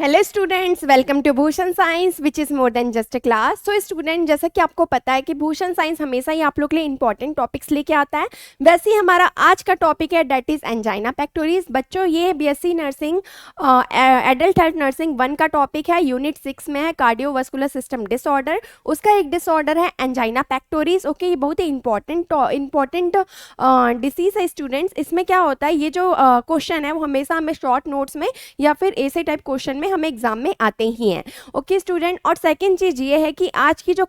Hello students, welcome to Bhushan science which is more than just a class. So student, जैसा कि आपको पता है कि भूषण साइंस हमेशा ही आप लोग के लिए इंपॉर्टेंट टॉपिक्स लेके आता है। वैसे ही हमारा आज का टॉपिक है डेट इज़ एंजाइना पेक्टोरिस। बच्चों, ये BSc nursing adult health nursing 1 का टॉपिक है, यूनिट 6 में है कार्डियोवास्कुलर सिस्टम डिसऑर्डर। उसका एक डिसऑर्डर है एंजाइना पेक्टोरिस। ओके, ये बहुत ही इंपॉर्टेंट डिसीज है स्टूडेंट्स। इसमें क्या होता है, ये जो क्वेश्चन है वो हमेशा हमें शॉर्ट नोट्स में या फिर ऐसे टाइप क्वेश्चन में हमें एग्जाम में आते ही हैं। ओके स्टूडेंट, और सेकंड चीज ये है कि आज की जो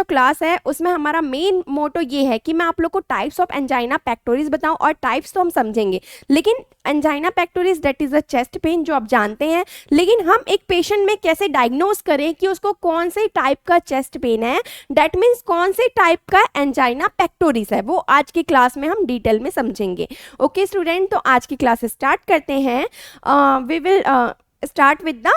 क्लास है उसमें हमारा मेन मोटो ये है कि मैं आप लोग को टाइप्स ऑफ एंजाइना पेक्टोरिस बताऊं। और टाइप्स तो हम समझेंगे, लेकिन angina pectoris that is a chest pain जो आप जानते हैं, लेकिन हम एक पेशेंट में कैसे डायग्नोज करें कि उसको कौन से टाइप का चेस्ट पेन है, दैट मीन्स कौन से टाइप का एंजाइना पेक्टोरिस है, वो आज की क्लास में हम डिटेल में समझेंगे। ओके स्टूडेंट, तो आज की क्लास स्टार्ट करते हैं। We will start with the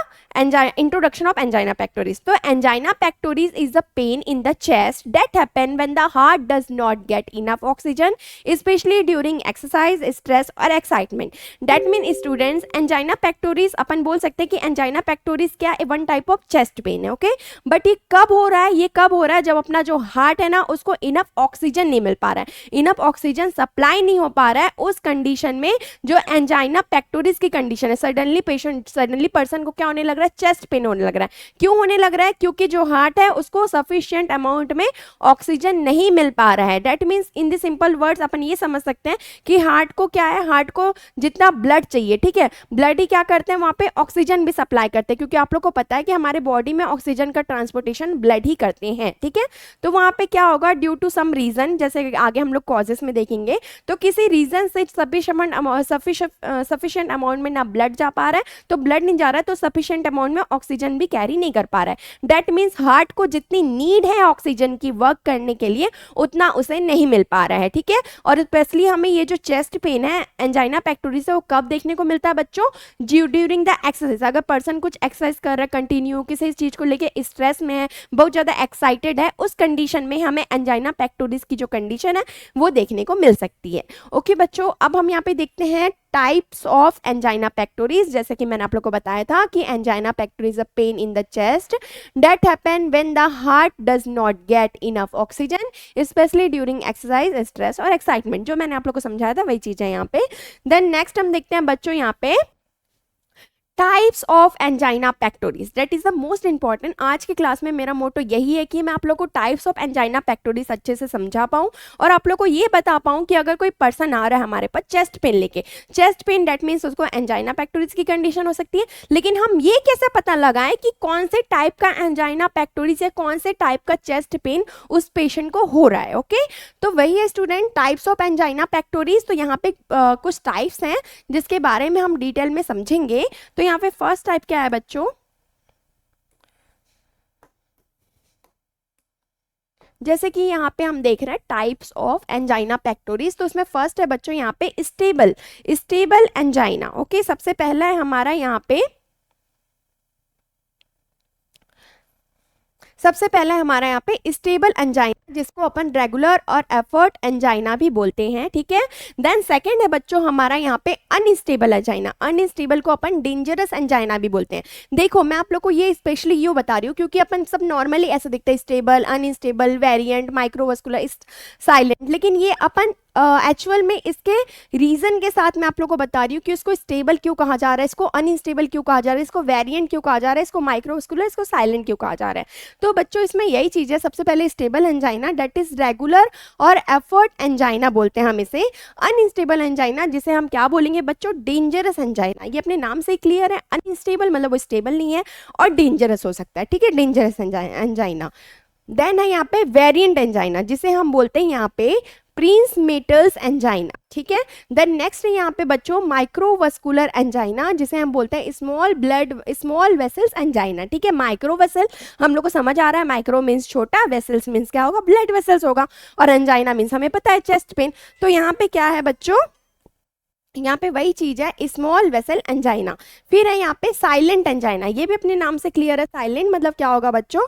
introduction of angina pectoris. So angina pectoris is the pain in the chest that happen when the heart does not get enough oxygen, especially during exercise, stress or excitement. That means students, angina pectoris अपन बोल सकते हैं कि angina pectoris क्या है, one type of chest pain है। Okay, but ये कब हो रहा है, जब अपना जो हार्ट है ना उसको इनफ ऑक्सीजन नहीं मिल पा रहा है, इनफ ऑक्सीजन सप्लाई नहीं हो पा रहा है। उस कंडीशन में जो एंजाइना पेक्टोरिस की कंडीशन है, सडनली पर्सन को क्या होने लग रहा है, चेस्ट पेन होने लग रहा है। क्यों होने लग रहा है? क्योंकि जो हार्ट है उसको सफिशिएंट अमाउंट में ऑक्सीजन नहीं मिल पा रहा है। That means in the simple words अपन ये समझ सकते हैं कि हार्ट को क्या है, हार्ट को जितना ब्लड चाहिए, ठीक है, ब्लड ही क्या करते हैं, वहां पे ऑक्सीजन भी सप्लाई करते हैं, क्योंकि आप लोग को पता है कि हमारे बॉडी में ऑक्सीजन का ट्रांसपोर्टेशन ब्लड ही करते हैं। ठीक है, तो वहां पे क्या होगा, ड्यू टू सम रीजन, जैसे आगे हम लोग कॉजेस में देखेंगे, तो किसी रीजन से सफिशिएंट अमाउंट में ना ब्लड जा पा रहा है, तो ब्लड नहीं जा रहा है तो सफिशिएंट अमाउंट में ऑक्सीजन भी कैरी नहीं कर पा रहा है। दैट मीन्स हार्ट को जितनी नीड है ऑक्सीजन की वर्क करने के लिए, उतना उसे नहीं मिल पा रहा है। ठीक है, और स्पेशली हमें ये जो चेस्ट पेन है एंजाइना पेक्टोरिस है वो कब देखने को मिलता है बच्चों, ड्यूरिंग द एक्सरसाइज। अगर पर्सन कुछ एक्सरसाइज कर रहा है कंटिन्यू, किसी चीज को लेके स्ट्रेस में है, बहुत ज्यादा एक्साइटेड है, उस कंडीशन में हमें एंजाइना पेक्टोरिस की जो कंडीशन है वो देखने को मिल सकती है। ओके बच्चों, अब हम यहाँ पे देखते हैं टाइप्स ऑफ एंजाइना पेक्टोरिस। जैसे कि मैंने आप लोग को बताया था कि angina pectoris a pain in the chest that happen when the heart does not get enough oxygen, specially during exercise, stress और एक्साइटमेंट। जो मैंने आप लोग को समझाया था वही चीज है यहाँ पे। देन नेक्स्ट हम देखते हैं बच्चों यहाँ पे types of angina pectoris, that is the most important. आज की क्लास में मेरा मोटो यही है कि मैं आप लोग को टाइप्स ऑफ एंजाइना पेक्टोरिस अच्छे से समझा पाऊँ और आप लोग को ये बता पाऊँ कि अगर कोई पर्सन आ रहा है हमारे पास चेस्ट पेन लेके, चेस्ट पेन दैट मीन्स उसको एंजाइना पेक्टोरिस की कंडीशन हो सकती है, लेकिन हम ये कैसे पता लगाएं कि कौन से टाइप का एंजाइना पेक्टोरिस या कौन से टाइप का चेस्ट पेन उस पेशेंट को हो रहा है। ओके, तो वही है student types of angina pectoris. तो यहाँ पे कुछ टाइप्स हैं जिसके बारे में हम डिटेल में समझेंगे। तो यहाँ पे फर्स्ट टाइप क्या है बच्चों, जैसे कि यहाँ पे हम देख रहे हैं टाइप्स ऑफ एंजाइना पेक्टोरिस। तो उसमें फर्स्ट है बच्चों यहाँ पे स्टेबल एंजाइना। ओके, सबसे पहला है हमारा यहाँ पे यहाँ पे स्टेबल एंजाइना, जिसको अपन रेगुलर और एफर्ट एंजाइना भी बोलते हैं। ठीक है, देन सेकंड है बच्चों हमारा यहाँ पे अनस्टेबल एंजाइना। अनस्टेबल को अपन डेंजरस एंजाइना भी बोलते हैं। देखो, मैं आप लोग को ये स्पेशली ये बता रही हूँ क्योंकि अपन सब नॉर्मली ऐसे दिखते हैं, stable, unstable, variant, microvascular, silent, लेकिन ये अपन एक्चुअल में इसके रीजन के साथ मैं आप लोग को बता रही हूँ कि इसको स्टेबल क्यों कहा जा रहा है, इसको अनस्टेबल क्यों कहा जा रहा है, इसको वेरिएंट क्यों कहा जा रहा है, इसको माइक्रोवास्कुलर, इसको साइलेंट क्यों कहा जा रहा है। तो बच्चों इसमें यही चीज है, सबसे पहले stable angina that is regular और एफर्ट एंजाइना बोलते हैं हम इसे। अनस्टेबल एंजाइना जिसे हम क्या बोलेंगे बच्चों, डेंजरस एंजाइना। ये अपने नाम से क्लियर है, अनस्टेबल मतलब वो स्टेबल नहीं है और डेंजरस हो सकता है। ठीक है, डेंजरस एंजाइना। देन है यहाँ पे वेरिएंट एंजाइना, जिसे हम बोलते हैं यहाँ पे प्रिंस मेटल्स एंजाइना। ठीक है, देन नेक्स्ट है यहाँ पे बच्चों माइक्रोवास्कुलर एंजाइना, जिसे हम बोलते हैं स्मॉल वेसल्स एंजाइना। ठीक है, माइक्रो वेसल हम लोग को समझ आ रहा है, माइक्रो मीन्स छोटा, वेसल्स मीन्स क्या होगा, ब्लड वेसल्स होगा, और एंजाइना मीन्स हमें पता है चेस्ट पेन। तो यहाँ पे क्या है बच्चों, यहाँ पे वही चीज है, स्मॉल वेसल एंजाइना। फिर है यहाँ पे साइलेंट एंजाइना, ये भी अपने नाम से क्लियर है। साइलेंट मतलब क्या होगा बच्चों,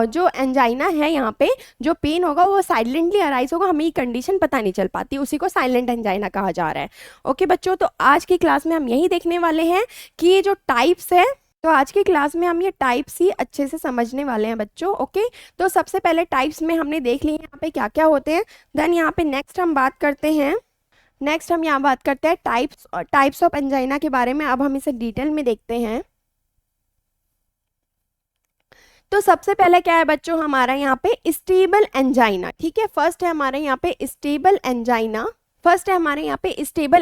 जो एंजाइना है यहाँ पे जो पेन होगा वो साइलेंटली अराइज होगा, हमें ये कंडीशन पता नहीं चल पाती, उसी को साइलेंट एंजाइना कहा जा रहा है। ओके बच्चों, तो आज की क्लास में हम यही देखने वाले हैं कि ये जो टाइप्स है, तो आज की क्लास में हम ये टाइप्स ही अच्छे से समझने वाले हैं बच्चों। ओके, तो सबसे पहले टाइप्स में हमने देख लिए यहाँ पे क्या क्या होते हैं। देन यहाँ पे नेक्स्ट हम बात करते हैं, यहाँ बात करते हैं टाइप्स ऑफ एंजाइना के बारे में। अब हम इसे डिटेल में देखते हैं। तो सबसे पहले क्या है बच्चों, हमारा यहाँ पे स्टेबल एंजाइना। ठीक है, फर्स्ट है हमारे यहाँ पे स्टेबल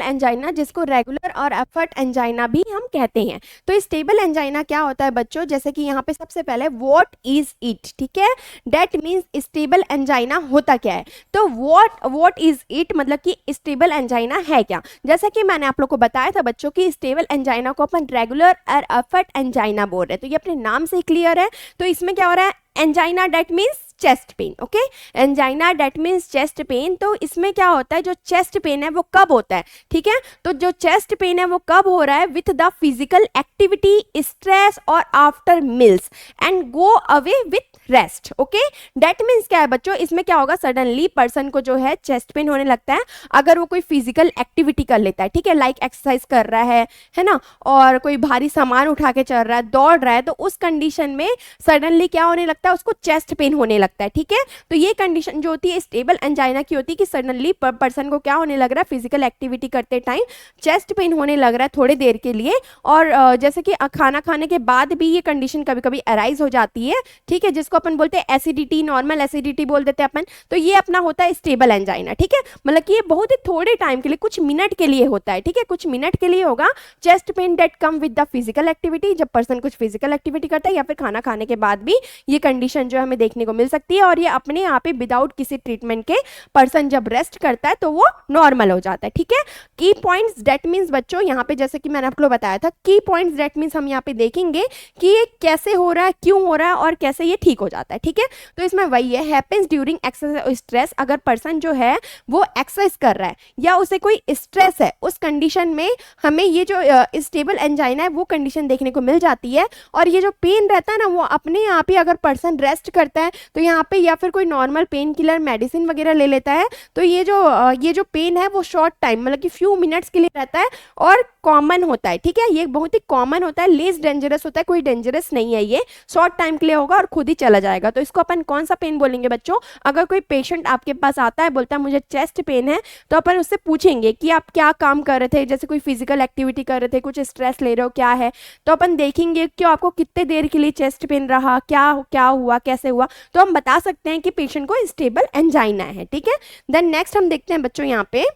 एंजाइना। जिसको रेगुलर और एफर्ट एंजाइना भी हम कहते हैं। तो स्टेबल एंजाइना क्या होता है बच्चों, जैसे कि यहाँ पे सबसे पहले व्हाट इज इट, ठीक है, दैट मीन्स स्टेबल एंजाइना होता क्या है। तो व्हाट इज इट मतलब कि स्टेबल एंजाइना है क्या। जैसा कि मैंने आप लोग को बताया था बच्चों की स्टेबल एंजाइना को अपन रेगुलर और एफर्ट एंजाइना बोल रहे हैं, तो ये अपने नाम से क्लियर है। तो इसमें क्या हो रहा है, angina that means chest pain. Okay, angina that means chest pain. तो इसमें क्या होता है, जो चेस्ट पेन है वो कब होता है, ठीक है, तो जो चेस्ट पेन है वो कब हो रहा है, with the physical activity, stress और after meals and go away with rest. Okay, that means क्या है बच्चों, इसमें क्या होगा, सडनली पर्सन को जो है चेस्ट पेन होने लगता है अगर वो कोई फिजिकल एक्टिविटी कर लेता है, ठीक है, लाइक एक्सरसाइज कर रहा है ना, और कोई भारी सामान उठा के चल रहा है, दौड़ रहा है, तो उस कंडीशन में सडनली क्या होने लगता है, उसको चेस्ट पेन होने लगता है। ठीक है, तो ये कंडीशन जो होती है स्टेबल एंजाइना की होती है कि सडनली पर्सन को क्या होने लग रहा है, फिजिकल एक्टिविटी करते टाइम चेस्ट पेन होने लग रहा है थोड़ी देर के लिए, और जैसे कि खाना खाने के बाद भी ये कंडीशन कभी कभी अराइज हो जाती है। ठीक है, जिसको अपन बोलते हैं एसिडिटी, नॉर्मल एसिडिटी बोल देते हैं अपन। तो ये अपना होता है स्टेबल एंजाइना। ठीक है, मतलब कि ये बहुत ही थोड़े टाइम के लिए, कुछ मिनट के लिए होता है। ठीक है, कुछ मिनट के लिए होगा। Chest pain that come with the physical activity, जब पर्सन कुछ फिजिकल एक्टिविटी करता है या फिर खाना खाने के बाद भी ये कंडीशन जो हमें देखने को मिल सकती है, और ये अपने यहाँ पे विदाउट किसी ट्रीटमेंट के पर्सन जब रेस्ट करता है तो वो नॉर्मल हो जाता है। ठीक है, की पॉइंट्स डेट मीन्स बच्चों यहाँ पे जैसे कि मैंने आपको बताया था, की पॉइंट्स डेट मीन्स हम यहाँ पे देखेंगे कि ये कैसे हो रहा है, क्यों हो रहा है और कैसे ये ठीक हो जाता है। ठीक है, तो इसमें वही है, हैपेंस ड्यूरिंग एक्सरसाइज और स्ट्रेस। अगर पर्सन जो है वो एक्सरसाइज कर रहा है या उसे कोई स्ट्रेस है, उस कंडीशन में हमें ये जो स्टेबल एंजाइना है वो कंडीशन देखने को मिल जाती है। और ये जो पेन रहता है ना, वो अपने आप ही अगर पर्सन रेस्ट करता है तो यहाँ पे या फिर कोई नॉर्मल पेन किलर मेडिसिन वगैरह ले लेता है, तो ये जो पेन है वो शॉर्ट टाइम मतलब कि फ्यू मिनट्स के लिए रहता है और कॉमन होता है। ठीक है, ये बहुत ही कॉमन होता है, लेस डेंजरस होता है, कोई डेंजरस नहीं है, ये शॉर्ट टाइम के लिए होगा और खुद ही चला जाएगा। तो इसको अपन कौन सा पेन बोलेंगे बच्चों, अगर कोई पेशेंट आपके पास आता है बोलता है मुझे चेस्ट पेन है, तो अपन उससे पूछेंगे कि आप क्या काम कर रहे थे, जैसे कोई फिजिकल एक्टिविटी कर रहे थे, कुछ स्ट्रेस ले रहे हो, क्या है, तो अपन देखेंगे कि आपको कितने देर के लिए चेस्ट पेन रहा, क्या क्या हुआ, कैसे हुआ, तो हम बता सकते हैं कि पेशेंट को स्टेबल एंजाइना है। ठीक है, देन नेक्स्ट हम देखते हैं बच्चों यहाँ पे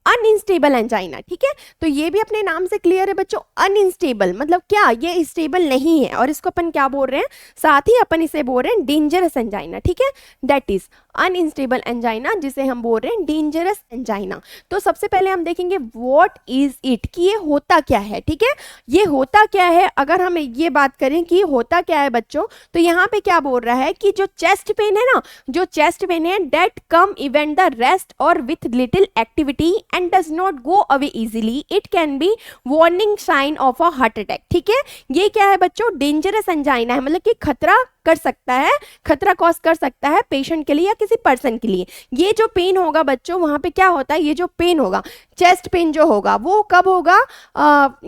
अनइंस्टेबल एंजाइना। ठीक है, तो ये भी अपने नाम से क्लियर है बच्चों, अनइंस्टेबल मतलब क्या, ये स्टेबल नहीं है, और इसको अपन क्या बोल रहे हैं, साथ ही अपन इसे बोल रहे हैं डेंजरस एंजाइना। ठीक है, दैट इज अनइंस्टेबल एंजाइना, जिसे हम बोल रहे हैं डेंजरस एंजाइना। तो सबसे पहले हम देखेंगे व्हाट इज इट, कि ये होता क्या है। ठीक है, ये होता क्या है, अगर हम ये बात करें कि होता क्या है बच्चों, तो यहाँ पे क्या बोल रहा है कि जो चेस्ट पेन है ना, जो चेस्ट पेन है that come event the rest और with little activity and does not go away easily, it can be warning sign of a heart attack। ठीक है, ये क्या है बच्चों, डेंजरस एंजाइना है, मतलब कि खतरा कर सकता है, खतरा कॉज कर सकता है पेशेंट के लिए या किसी पर्सन के लिए। ये जो पेन होगा बच्चों, वहां पे क्या होता है, ये जो पेन होगा, चेस्ट पेन जो होगा वो कब होगा,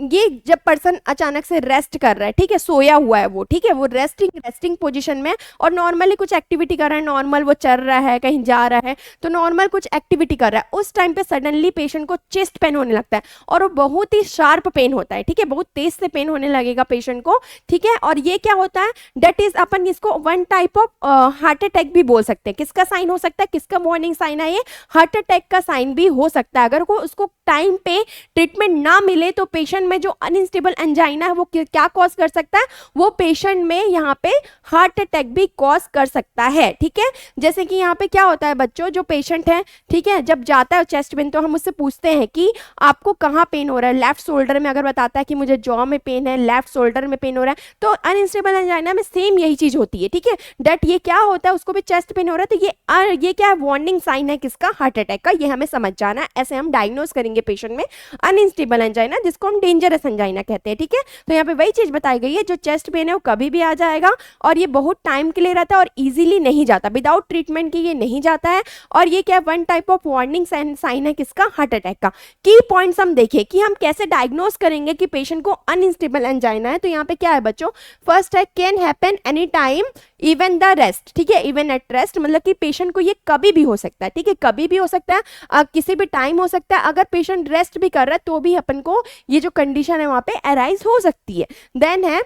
ये जब पर्सन अचानक से रेस्ट कर रहा है, ठीक है, सोया हुआ है वो, ठीक है, वो रेस्टिंग पोजीशन में और नॉर्मली कुछ एक्टिविटी कर रहा है, नॉर्मल वो चल रहा है, कहीं जा रहा है, तो नॉर्मल कुछ एक्टिविटी कर रहा है, उस टाइम पे सडनली पेशेंट को चेस्ट पेन होने लगता है, और वो बहुत ही शार्प पेन होता है। ठीक है, बहुत तेज से पेन होने लगेगा पेशेंट को। ठीक है, और ये क्या होता है, दैट इज अपन इसको one type of heart attack भी बोल सकते हैं। किसका साइन हो सकता है, किसका वार्निंग साइन है, ये हार्ट अटैक का साइन भी हो सकता है। अगर को उसको टाइम पे ट्रीटमेंट ना मिले तो पेशेंट में जो अनस्टेबल एंजाइना है वो क्या कॉज कर सकता है, वो पेशेंट में यहाँ पे हार्ट अटैक भी कॉज कर सकता है। ठीक है, जैसे कि यहाँ पे क्या होता है बच्चों, जो पेशेंट है, ठीक है, जब जाता है चेस्ट पेन तो हम उससे पूछते हैं कि आपको कहाँ पेन हो रहा है, लेफ्ट शोल्डर में, अगर बताता है कि मुझे जॉ में पेन है, लेफ्ट शोल्डर में पेन हो रहा है, तो अनस्टेबल एंजाइना में सेम यही चीज होती है, ठीक है, दैट ये क्या होता है, उसको भी चेस्ट पेन हो रहा है, तो ये क्या है, वार्निंग साइन है किसका, हार्ट अटैक का, ये हमें समझ जाना है। ऐसे हम डायग्नोज करेंगे पेशेंट में अनस्टेबल एंजाइना, जिसको हम डेंजरस एंजाइना कहते हैं, ठीक है। तो यहाँ पे वही चीज बताई गई है, जो चेस्ट पेन है वो कभी भी आ जाएगा और ये बहुत टाइम के लिए रहता है और इजीली नहीं जाता, विदाउट ट्रीटमेंट के ये नहीं जाता है। और ये क्या, one type of warning sign है किसका, हार्ट अटैक का। की पॉइंट्स हम देखें कि हम कैसे डायग्नोज करेंगे कि पेशेंट को अनस्टेबल एंजाइना है। तो यहाँ पे क्या है बच्चों, फर्स्ट है can happen any time even the rest, ठीक है, इवन एट रेस्ट, मतलब कि पेशेंट को ये कभी भी हो सकता है, ठीक है, कभी भी हो सकता है, किसी भी टाइम हो सकता है। अगर पेशेंट रेस्ट भी कर रहा है तो भी अपन को ये जो कंडीशन है वहां पे अराइज हो सकती है। देन है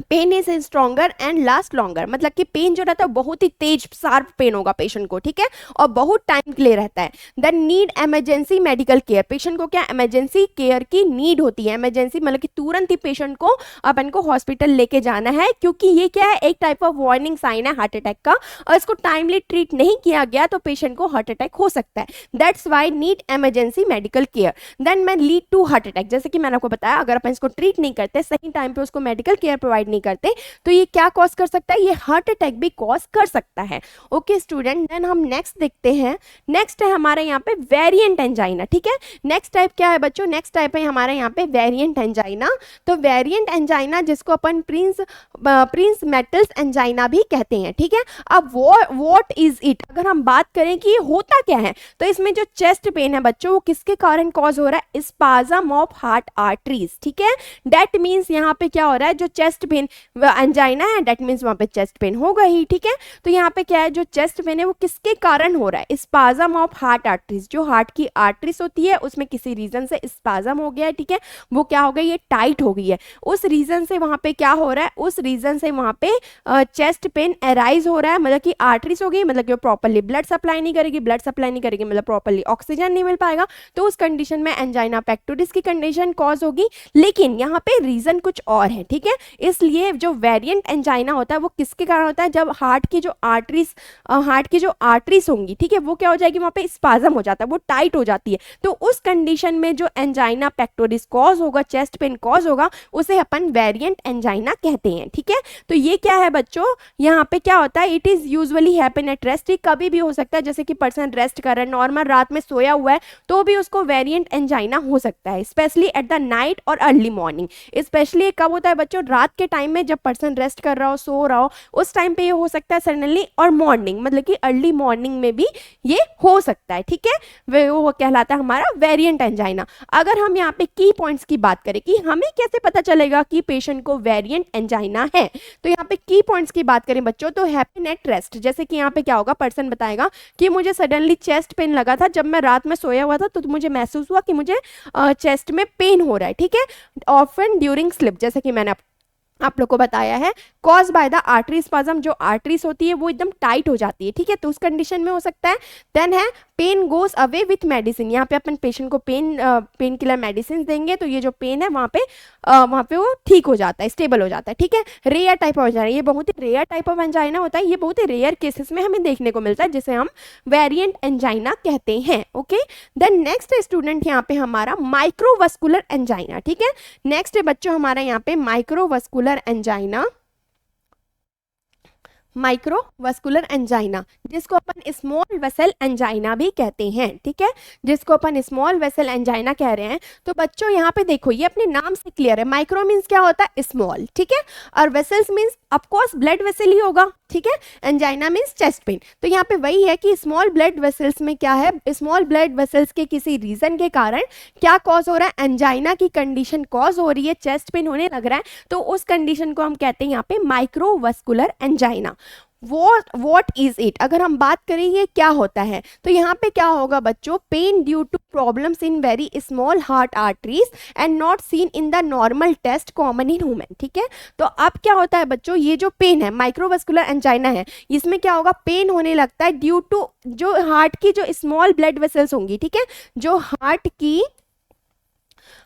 pain is stronger and last longer, मतलब कि पेन जो रहता है बहुत ही तेज शार्प पेन होगा पेशेंट को, ठीक है, और बहुत टाइम के लिए रहता है। Then need emergency medical care, patient को क्या इमरजेंसी केयर की नीड होती है, इमरजेंसी मतलब कि तुरंत ही पेशेंट को अपन को हॉस्पिटल लेके जाना है, क्योंकि ये क्या है, एक टाइप ऑफ वार्निंग साइन है हार्ट अटैक का, और इसको टाइमली ट्रीट नहीं किया गया तो पेशेंट को हार्ट अटैक हो सकता है। That's why need emergency medical care. Then may lead to heart attack, जैसे कि मैंने आपको बताया, अगर अपन इसको ट्रीट नहीं करते, सही टाइम पे उसको मेडिकल केयर प्रोवाइड नहीं करते, तो ये क्या कॉज कर सकता है, ये हार्ट अटैक भी कॉज कर सकता है। ओके स्टूडेंट, देन हम नेक्स्ट देखते हैं। नेक्स्ट है हमारे यहाँ पे वेरिएंट एंजाइना, ठीक है। नेक्स्ट टाइप क्या है बच्चों, नेक्स्ट टाइप है हमारे यहाँ पे वेरिएंट एंजाइना। तो वेरिएंट एंजाइना जिसको अपन प्रिंस मेटल्स एंजाइना भी कहते हैं, ठीक है। अब व्हाट इज इट, अगर हम बात करें कि ये होता क्या है, तो इसमें जो चेस्ट पेन है बच्चों वो किसके कारण कॉज हो रहा है, स्पाज्म ऑफ हार्ट आर्टरीज, ठीक है। दैट मीन्स यहाँ पे क्या हो रहा है, जो चेस्ट पेन एंजाइना है, दैट मीन्स वहां पे चेस्ट पेन होगा ही, ठीक है। तो यहाँ पे क्या है, जो चेस्ट पेन है वो किसके कारण हो रहा है, स्पाज्म ऑफ हार्ट आर्टरीज, जो हार्ट की आर्टरीज होती है उसमें किसी रीजन से स्पाज्म हो गया है, ठीक है, वो क्या हो गई, ये टाइट हो गई है, उस रीजन से वहां पे क्या हो रहा है, उस रीजन से वहां पे चेस्ट पेन अराइज हो रहा है, मतलब कि आर्टरीज हो गई, मतलब कि प्रॉपर्ली ब्लड सप्लाई नहीं करेगी, ब्लड सप्लाई नहीं करेगी मतलब प्रॉपर्ली ऑक्सीजन नहीं मिल पाएगा, तो उस कंडीशन में एंजाइना पेक्टोरिस की कंडीशन कॉज होगी। लेकिन यहाँ पे रीजन कुछ और है, ठीक है। इसलिए जो वेरिएंट एंजाइना होता है वो किसके कारण होता है, जब हार्ट की जो आर्टरीज होंगी, ठीक है, वो क्या हो जाएगी, वहां पे स्पाज्म हो जाता है, वो टाइट हो जाती है, तो उस कंडीशन में जो एंजाइना पेक्टोरिस कॉज होगा, चेस्ट पेन कॉज होगा, उसे अपन वेरिएंट एंजाइना कहते हैं, ठीक है। तो ये क्या है बच्चों, यहाँ पे क्या होता है, it is usually happen at rest, कभी भी हो सकता है, जैसे कि पर्सन रेस्ट कर रहा है, नॉर्मल रात में सोया हुआ है तो भी उसको वेरिएंट एंजाइना हो सकता है, स्पेशली एट द नाइट और अर्ली मॉर्निंग। स्पेशली कब होता है बच्चों, रात के टाइम में, जब पर्सन रेस्ट कर रहा हो, सो रहा हो, उस टाइम पे ये हो सकता है सडनली, और मॉर्निंग मतलब कि अर्ली मॉर्निंग में भी ये हो सकता है, ठीक है, वो कहलाता है हमारा वेरिएंट एंजाइना। अगर हम यहाँ पे की पॉइंट्स की बात करें कि हमें कैसे पता चलेगा कि पेशेंट को वेरिएंट एंजाइना है, तो यहाँ पे की पॉइंट्स की बात करें बच्चों, तो हैपन एट रेस्ट, जैसे कि यहाँ पे क्या होगा, पर्सन बताएगा कि मुझे सडनली चेस्ट पेन लगा था, जब मैं रात में सोया हुआ था तो मुझे महसूस हुआ कि मुझे चेस्ट में पेन हो रहा है, ठीक है, ऑफन ड्यूरिंग स्लिप, जैसे कि मैंने आप लोग को बताया है, cause by the artery spasm, जो आर्टरीज होती है वो एकदम टाइट हो जाती है, ठीक है, तो उस कंडीशन में हो सकता है। देन है pain goes away with medicine, यहाँ पे अपन पेशेंट को पेन किलर मेडिसिन देंगे तो ये जो पेन है वहाँ पे वो ठीक हो जाता है, स्टेबल हो जाता है, ठीक है। रेयर टाइप ऑफ एंजाइना, ये बहुत ही रेयर टाइप ऑफ एंजाइना होता है, ये बहुत ही रेयर केसेस में हमें देखने को मिलता है, जिसे हम वेरिएंट एंजाइना कहते हैं। ओके, देन नेक्स्ट स्टूडेंट यहाँ पे हमारा माइक्रोवस्कुलर एंजाइना, ठीक है। नेक्स्ट है बच्चों हमारा यहाँ पे माइक्रोवस्कुलर एंजाइना, माइक्रोवस्कुलर एंजाइना, जिसको अपन स्मॉल वेसल एंजाइना भी कहते हैं, ठीक है, जिसको अपन स्मॉल वेसल एंजाइना कह रहे हैं। तो बच्चों यहाँ पे देखो, ये अपने नाम से क्लियर है, माइक्रो मीन्स क्या होता है, स्मॉल, ठीक है, और vessels means of course blood vessel ही होगा, ठीक है, एंजाइना मीन्स चेस्ट पेन। तो यहाँ पे वही है कि स्मॉल ब्लड वेसल्स में क्या है, स्मॉल ब्लड वेसल्स के किसी रीजन के कारण क्या कॉज हो रहा है, एंजाइना की कंडीशन कॉज हो रही है, चेस्ट पेन होने लग रहा है, तो उस कंडीशन को हम कहते हैं यहाँ पे microvascular angina. What is it, अगर हम बात करें ये क्या होता है, तो यहाँ पे क्या होगा बच्चों, pain due to problems in very small heart arteries and not seen in the normal test common in human, ठीक है। तो अब क्या होता है बच्चों, ये जो पेन है माइक्रोवस्कुलर एंजाइना है, इसमें क्या होगा, पेन होने लगता है ड्यू टू जो हार्ट की जो स्मॉल ब्लड वेसल्स होंगी, ठीक है, जो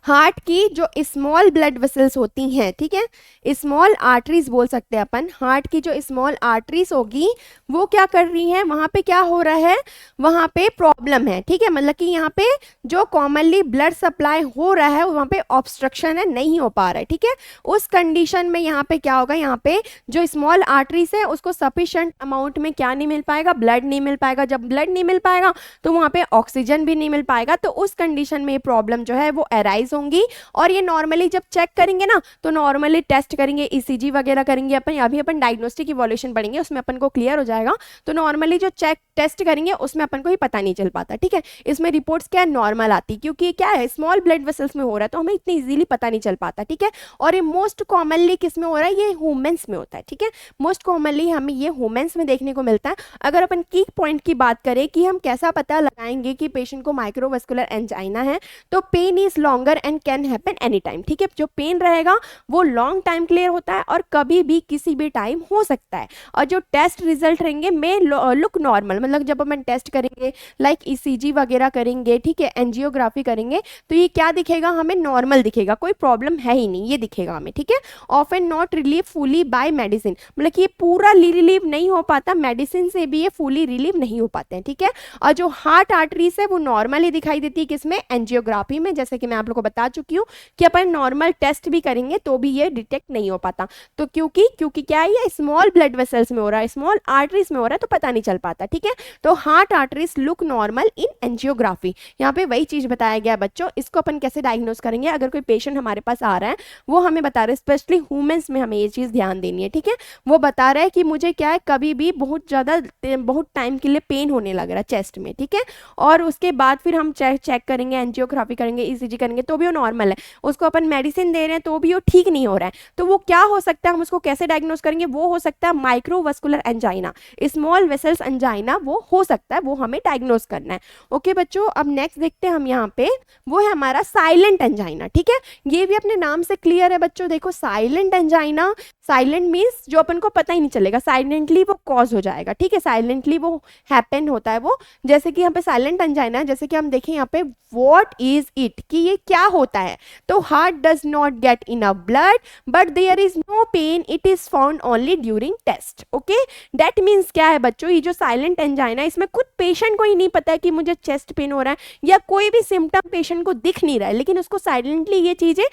हार्ट की जो स्मॉल ब्लड वेसल्स होती हैं, ठीक है, स्मॉल आर्टरीज बोल सकते हैं अपन, हार्ट की जो स्मॉल आर्टरीज होगी वो क्या कर रही हैं, वहां पे क्या हो रहा है, वहां पे प्रॉब्लम है, ठीक है, मतलब कि यहाँ पे जो कॉमनली ब्लड सप्लाई हो रहा है वहां पे ऑब्स्ट्रक्शन है, नहीं हो पा रहा है, ठीक है। उस कंडीशन में यहाँ पे क्या होगा, यहाँ पे जो स्मॉल आर्टरीज है उसको सफिशिएंट अमाउंट में क्या नहीं मिल पाएगा, ब्लड नहीं मिल पाएगा। जब ब्लड नहीं मिल पाएगा तो वहां पे ऑक्सीजन भी नहीं मिल पाएगा, तो उस कंडीशन में ये प्रॉब्लम जो है वो अराइज होंगी। और ये नॉर्मली जब चेक करेंगे ना तो नॉर्मली टेस्ट करेंगे, ईसीजी वगैरह करेंगे अपन, अभी अपन डायग्नोस्टिक इवोल्यूशन पढ़ेंगे उसमें अपन को क्लियर हो जाएगा। तो नॉर्मली जो चेक टेस्ट करेंगे उसमें अपन को ही पता नहीं चल पाता, ठीक है, इसमें रिपोर्ट्स क्या है, नॉर्मल आती, क्योंकि क्या है स्मॉल ब्लड वेसल्स में हो रहा है तो हमें इतनी इजीली पता नहीं चल पाता, ठीक है। और ये मोस्ट कॉमनली किस में हो रहा है, ये ह्यूमंस में होता है, ठीक है, मोस्ट कॉमनली हमें ये ह्यूमंस में देखने को मिलता है। अगर अपन की पॉइंट की बात करें कि हम कैसा पता लगाएंगे कि पेशेंट को माइक्रोवास्कुलर एंजाइना है, तो pain is longer and can happen any time, ठीक है, जो पेन रहेगा वो लॉन्ग टाइम क्लियर होता है और कभी भी किसी भी टाइम हो सकता है। और जो टेस्ट रिजल्ट रहेंगे में लुक नॉर्मल, मतलब जब अपन टेस्ट करेंगे लाइक ईसीजी वगैरह करेंगे, ठीक है, एंजियोग्राफी करेंगे, तो ये क्या दिखेगा, हमें नॉर्मल दिखेगा, कोई प्रॉब्लम है ही नहीं, ये दिखेगा हमें, ठीक है। Often not relieve fully by medicine, मतलब कि ये पूरा रिलीव नहीं हो पाता, मेडिसिन से भी ये फुली रिलीव नहीं हो पाते हैं, ठीक है। और जो हार्ट आर्टरीज है वो नॉर्मली दिखाई देती है किसमें, एंजियोग्राफी में, जैसे कि मैं आप लोग को बता चुकी हूँ कि अपन नॉर्मल टेस्ट भी करेंगे तो भी ये डिटेक्ट नहीं हो पाता। तो क्योंकि क्या है, ये स्मॉल ब्लड वेसल्स में हो रहा है, स्मॉल आर्टरीज में हो रहा है, तो पता नहीं चल पाता, ठीक है। तो हार्ट आर्टरीज लुक नॉर्मल इन एंजियोग्राफी, यहाँ पे वही चीज बताया गया बच्चों। इसको अपन कैसे डायग्नोस करेंगे, अगर कोई पेशेंट हमारे पास आ रहा है वो हमें बता रहे हैं, स्पेशली ह्यूमंस में हमें ये चीज ध्यान देनी है, ठीक है, वो बता रहा है कि मुझे क्या है, कभी भी बहुत ज्यादा बहुत टाइम के लिए पेन होने लग रहा है चेस्ट में, ठीक है, और उसके बाद फिर हम चेक करेंगे, एंजियोग्राफी करेंगे, ईसीजी करेंगे, तो भी वो नॉर्मल है, उसको अपन मेडिसिन दे रहे हैं तो भी वो ठीक नहीं हो रहा है, तो वो क्या हो सकता है, हम उसको कैसे डायग्नोस करेंगे, वो हो सकता है microvascular angina, small vessels angina वो हो सकता है, वो हमें डायग्नोस करना है। ओके बच्चों, अब नेक्स्ट देखते हैं हम यहाँ पे, वो है हमारा साइलेंट एंजाइना, ठीक है, ये भी अपने नाम से क्लियर है बच्चों। देखो साइलेंट एंजाइना, साइलेंट मीन्स जो अपन को पता ही नहीं चलेगा, साइलेंटली वो कॉज हो जाएगा, ठीक है, साइलेंटली वो हैपन होता है वो, जैसे कि यहाँ पे साइलेंट एंजाइना, जैसे कि हम देखें यहाँ पे व्हाट इज इट, कि ये क्या होता है, तो heart does not get enough blood but there is no pain, it is found only during test. Okay, that means क्या है बच्चों, ये जो साइलेंट एंजाइना है इसमें खुद पेशेंट को ही नहीं पता है कि मुझे चेस्ट पेन हो रहा है, या कोई भी सिम्टम पेशेंट को दिख नहीं रहा है, लेकिन उसको साइलेंटली ये चीजें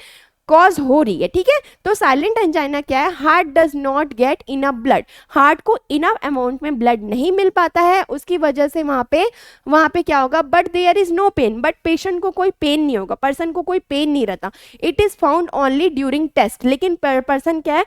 कॉज हो रही है, ठीक है। तो साइलेंट एंजाइना क्या है, heart does not get enough blood, heart को इनफ अमाउंट में ब्लड नहीं मिल पाता है, उसकी वजह से वहां पे क्या होगा, but there is no pain, but patient को कोई पेन नहीं होगा, पर्सन को कोई पेन नहीं रहता, it is found only during test, लेकिन पर्सन क्या है,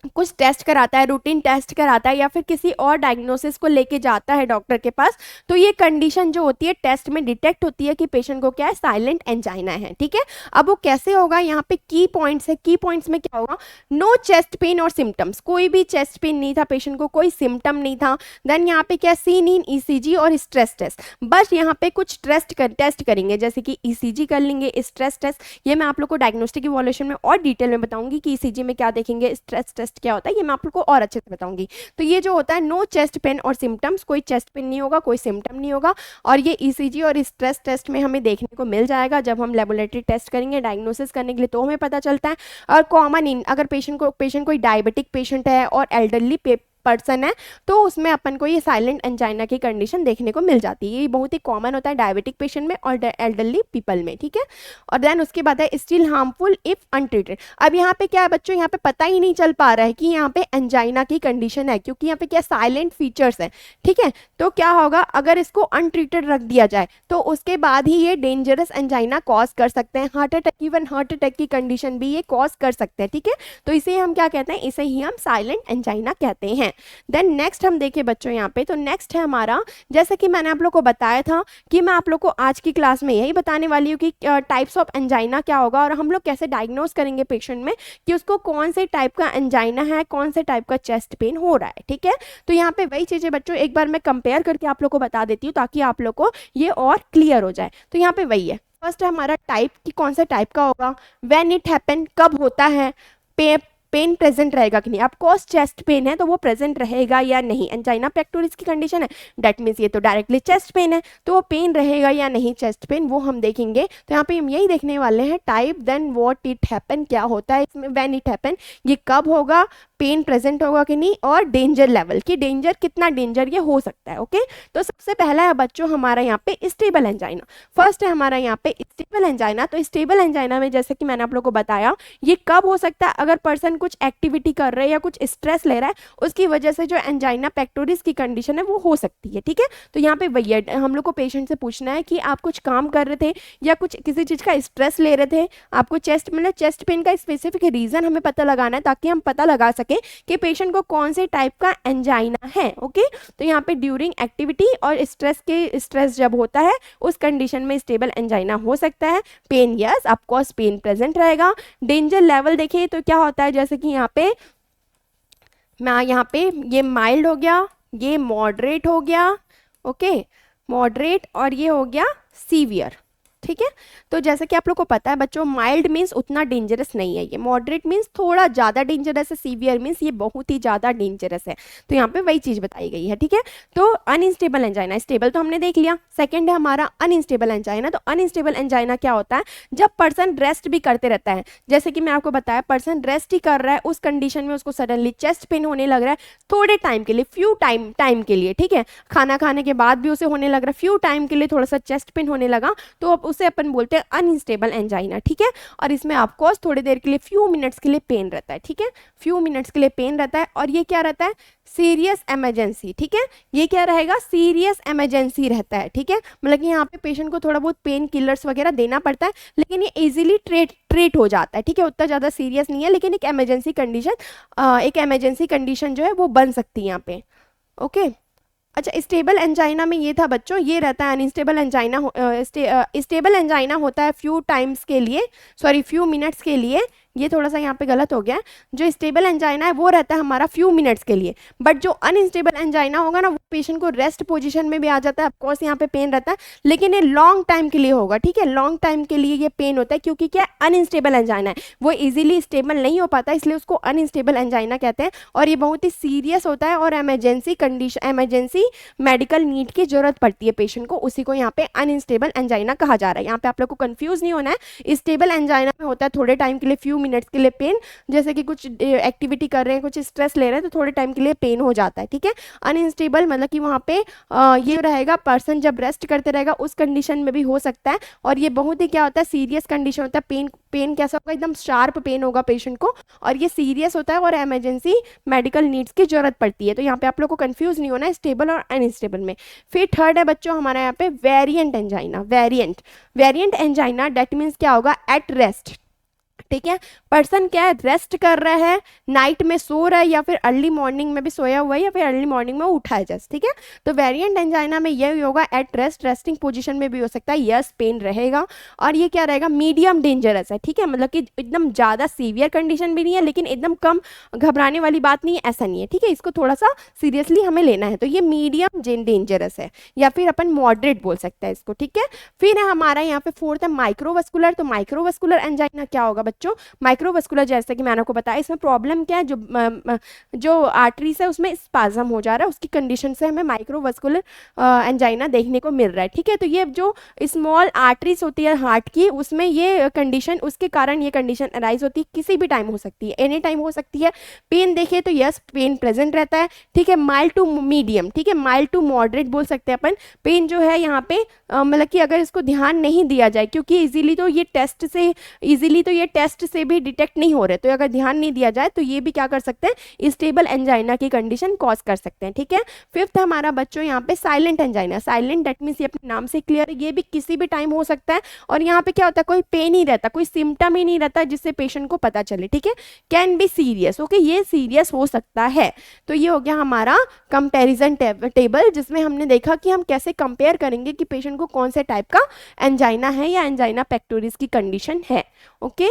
कुछ टेस्ट कराता है, रूटीन टेस्ट कराता है, या फिर किसी और डायग्नोसिस को लेके जाता है डॉक्टर के पास, तो ये कंडीशन जो होती है टेस्ट में डिटेक्ट होती है कि पेशेंट को क्या है, साइलेंट एंजाइना है, ठीक है। अब वो कैसे होगा, यहाँ पे की पॉइंट्स है, की पॉइंट्स में क्या होगा, नो चेस्ट पेन और सिम्टम्स, कोई भी चेस्ट पेन नहीं था पेशेंट को, कोई सिम्टम नहीं था। देन यहाँ पे क्या, सीन इन ईसीजी और स्ट्रेस टेस्ट, बस यहाँ पे कुछ टेस्ट करेंगे, जैसे कि ईसीजी कर लेंगे, स्ट्रेस टेस्ट, ये मैं आप लोग को डायग्नोस्टिक इवोल्यूशन में और डिटेल में बताऊंगी कि ईसीजी में क्या देखेंगे, स्ट्रेस टेस्ट क्या होता है, ये मैं आप लोग को और अच्छे से बताऊंगी। तो ये जो होता है नो चेस्ट पेन और सिम्टम्स, कोई चेस्ट पेन नहीं होगा, कोई सिम्टम नहीं होगा, और ये ईसीजी और स्ट्रेस टेस्ट में हमें देखने को मिल जाएगा जब हम लेबोरेटरी टेस्ट करेंगे डायग्नोसिस करने के लिए, तो हमें पता चलता है। और कॉमन इन, अगर पेशेंट कोई डायबिटिक पेशेंट है और एल्डरली पर्सन है तो उसमें अपन को ये साइलेंट एंजाइना की कंडीशन देखने को मिल जाती है, ये बहुत ही कॉमन होता है डायबिटिक पेशेंट में और एल्डरली पीपल में, ठीक है। और देन उसके बाद है स्टिल हार्मफुल इफ अनट्रीटेड। अब यहाँ पे क्या है बच्चों, यहाँ पे पता ही नहीं चल पा रहा है कि यहाँ पे एंजाइना की कंडीशन है, क्योंकि यहाँ पे क्या साइलेंट फीचर्स है, ठीक है। तो क्या होगा, अगर इसको अनट्रीटेड रख दिया जाए तो उसके बाद ही ये डेंजरस एंजाइना कॉज कर सकते हैं, heart attack, even heart attack की कंडीशन भी ये कॉज कर सकते हैं, ठीक है। तो इसे हम क्या कहते हैं, इसे ही हम साइलेंट एंजाइना कहते हैं। देन नेक्स्ट हम देखें बच्चों यहाँ पे, तो नेक्स्ट है हमारा, जैसा कि मैंने आप लोग को बताया था कि मैं आप लोग को आज की क्लास में यही बताने वाली हूँ कि टाइप्स ऑफ एंजाइना क्या होगा और हम लोग कैसे डायग्नोस करेंगे पेशेंट में कि उसको कौन से टाइप का एंजाइना है, कौन से टाइप का चेस्ट पेन हो रहा है, ठीक है। तो यहाँ पे वही चीजें बच्चों एक बार मैं कंपेयर करके आप लोग को बता देती हूँ ताकि आप लोग को ये और क्लियर हो जाए। तो यहाँ पे वही है, फर्स्ट है हमारा टाइप, कि कौन सा टाइप का होगा, व्हेन इट हैपन, कब होता है, पेन प्रेजेंट रहेगा कि नहीं। ऑफकोर्स चेस्ट पेन है तो वो प्रेजेंट रहेगा या नहीं, एंजाइना पेक्टोरिस की कंडीशन है, डेट मीन्स ये तो डायरेक्टली चेस्ट पेन है, तो वो पेन रहेगा या नहीं चेस्ट पेन वो हम देखेंगे। तो यहाँ पे हम यही देखने वाले हैं type, then what it happen, क्या होता है इसमें, व्हेन इट हैपन, ये कब होगा, पेन प्रेजेंट होगा कि नहीं, और डेंजर लेवल की, डेंजर कितना डेंजर ये हो सकता है। ओके, तो सबसे पहला है बच्चों हमारा यहाँ पे स्टेबल एंजाइना। फर्स्ट है हमारा यहाँ पे स्टेबल एंजाइना। तो स्टेबल एंजाइना में जैसे कि मैंने आप लोगों को बताया, ये कब हो सकता है, अगर पर्सन कुछ एक्टिविटी कर रहा है या कुछ स्ट्रेस ले रहा है, उसकी वजह से जो एंजाइना पेक्टोरिस की कंडीशन है वो हो सकती है। ठीक है, तो यहाँ पे वही हम लोग को पेशेंट से पूछना है कि आप कुछ काम कर रहे थे या कुछ किसी चीज का स्ट्रेस ले रहे थे, आपको चेस्ट मतलब चेस्ट पेन का स्पेसिफिक रीजन हमें पता लगाना है ताकि हम पता लगा सके कि पेशेंट को कौन से टाइप का एंजाइना है। ओके, तो यहाँ पे ड्यूरिंग एक्टिविटी और स्ट्रेस जब होता है उस कंडीशन में स्टेबल एंजाइना हो सकता है। Pain yes of course pain present रहेगा। डेंजर लेवल देखिए तो क्या होता है, जैसे कि यहाँ पे ये माइल्ड हो गया, ये मॉडरेट हो गया, ओके मॉडरेट, और ये हो गया सीवियर। ठीक है, तो जैसे कि आप लोग को पता है बच्चों, माइल्ड मीन्स उतना डेंजरस नहीं है, ये मॉडरेट मीन्स थोड़ा ज़्यादा डेंजरस है, सीवियर मीन्स ये बहुत ही ज़्यादा डेंजरस है। तो यहाँ पे वही चीज़ बताई गई है। ठीक है, तो अनस्टेबल एंजाइना, स्टेबल तो हमने देख लिया, सेकंड है हमारा अनस्टेबल एंजाइना। तो अनस्टेबल एंजाइना क्या होता है, जब पर्सन रेस्ट भी करते रहता है, जैसे कि मैं आपको बताया पर्सन रेस्ट ही कर रहा है, उस कंडीशन में उसको सडनली चेस्ट पेन होने लग रहा है थोड़े टाइम के लिए, फ्यू टाइम के लिए, ठीक है, खाना खाने के बाद भी उसे होने लग रहा है फ्यू टाइम के लिए, थोड़ा सा चेस्ट पेन होने लगा, तो अब उसे अपन बोलते हैं अनस्टेबल एंजाइना। ठीक है, और इसमें ऑफकोर्स थोड़ी देर के लिए फ्यू मिनट्स के लिए पेन रहता है। ठीक है, फ्यू मिनट्स के लिए पेन रहता है, और ये क्या रहता है, सीरियस इमरजेंसी। ठीक है, ये क्या रहेगा, सीरियस इमरजेंसी रहता है। ठीक है, मतलब कि यहाँ पे पेशेंट को थोड़ा बहुत पेन किलर्स वगैरह देना पड़ता है, लेकिन ये इजीली ट्रीट हो जाता है। ठीक है, उतना ज़्यादा सीरियस नहीं है, लेकिन एक इमरजेंसी कंडीशन जो है वो बन सकती है यहाँ पे। ओके, अच्छा स्टेबल एंजाइना में ये था बच्चों, ये रहता है अनस्टेबल एंजाइना। स्टेबल एंजाइना होता है फ्यू टाइम्स के लिए, सॉरी फ्यू मिनट्स के लिए, ये थोड़ा सा यहाँ पे गलत हो गया, जो स्टेबल एंजाइना है वो रहता है हमारा फ्यू मिनट्स के लिए, बट जो अनस्टेबल एंजाइना होगा ना वो पेशेंट को रेस्ट पोजीशन में भी आ जाता है, ऑफकोर्स यहाँ पे पेन रहता है, लेकिन ये लॉन्ग टाइम के लिए होगा। ठीक है, लॉन्ग टाइम के लिए ये पेन होता है, क्योंकि क्या अनस्टेबल एंजाइना है, वो इजीली स्टेबल नहीं हो पाता, इसलिए उसको अनस्टेबल एंजाइना कहते हैं, और ये बहुत ही सीरियस होता है, और इमरजेंसी मेडिकल नीड की जरूरत पड़ती है पेशेंट को, उसी को यहाँ पे अनस्टेबल एंजाइना कहा जा रहा है। यहाँ पे आप लोग को कंफ्यूज नहीं होना है, स्टेबल एंजाइना में होता है थोड़े टाइम के लिए फ्यू मिनट्स के लिए पेन, जैसे कि कुछ एक्टिविटी कर रहे हैं, कुछ स्ट्रेस ले रहे हैं, तो थोड़े टाइम के लिए पेन हो जाता है। ठीक है, अनस्टेबल मतलब कि वहाँ पे ये रहेगा पर्सन जब रेस्ट करते रहेगा उस कंडीशन में भी हो सकता है, और ये बहुत ही क्या होता है, सीरियस कंडीशन होता है। पेन कैसा होगा, एकदम शार्प पेन होगा पेशेंट को, और ये सीरियस होता है, और इमरजेंसी मेडिकल नीड्स की जरूरत पड़ती है। तो यहाँ पे आप लोग को कंफ्यूज नहीं होना है स्टेबल और अनस्टेबल में। फिर थर्ड है बच्चों हमारा यहाँ पे variant angina. Variant angina date means क्या होगा, एट रेस्ट। ठीक है, पर्सन क्या है, रेस्ट कर रहा है, नाइट में सो रहा है, या फिर अर्ली मॉर्निंग में भी सोया हुआ है, या फिर अर्ली मॉर्निंग में उठा है जस्ट। ठीक है, तो वेरिएंट एंजाइना में यही होगा, एट रेस्ट, रेस्टिंग पोजीशन में भी हो सकता है, यस पेन रहेगा, और ये क्या रहेगा, मीडियम डेंजरस है। ठीक है, मतलब कि एकदम ज़्यादा सीवियर कंडीशन भी नहीं है, लेकिन एकदम कम घबराने वाली बात नहीं है, ऐसा नहीं है। ठीक है, इसको थोड़ा सा सीरियसली हमें लेना है, तो ये मीडियम डेंजरस है, या फिर अपन मॉडरेट बोल सकते हैं इसको। ठीक है, फिर है हमारा यहाँ पे फोर्थ है माइक्रोवस्कुलर। तो माइक्रोवस्कुलर एंजाइना क्या होगा बच्चों, माइक्रोवस्कुलर जैसे कि मैंने आपको बताया, इसमें प्रॉब्लम क्या है, जो आर्टरीज है उसमें स्पाज्म हो जा रहा है, उसकी कंडीशन से हमें माइक्रोवस्कुलर एंजाइना देखने को मिल रहा है। ठीक है, तो ये जो स्मॉल आर्टरीज होती है हार्ट की, उसमें ये कंडीशन, उसके कारण ये कंडीशन अराइज होती है, किसी भी टाइम हो सकती है, एनी टाइम हो सकती है। पेन देखे तो यस पेन प्रेजेंट रहता है। ठीक है, माइल्ड टू मीडियम, ठीक है, माइल्ड टू मॉडरेट बोल सकते हैं अपन। पेन जो है यहाँ पे मतलब कि अगर इसको ध्यान नहीं दिया जाए, क्योंकि इजीली तो ये टेस्ट से भी डिटेक्ट नहीं हो रहे, तो अगर ध्यान नहीं दिया जाए तो ये भी क्या कर सकते हैं, स्टेबल एंजाइना की कंडीशन कॉज कर सकते हैं। ठीक है, फिफ्थ हमारा बच्चों यहाँ पे silent angina. Silent that means ये अपने नाम से क्लियर है, ये भी किसी भी टाइम हो सकता है, और यहाँ पे क्या होता है, कोई पेन ही रहता, कोई सिम्टम ही नहीं रहता जिससे पेशेंट को पता चले। ठीक है, कैन बी सीरियस, ओके, ये सीरियस हो सकता है। तो ये हो गया हमारा कंपेरिजन टेबल, जिसमें हमने देखा कि हम कैसे कंपेयर करेंगे कि पेशेंट को कौन से टाइप का एंजाइना है या एंजाइना पेक्टोरिस की कंडीशन है। ओके,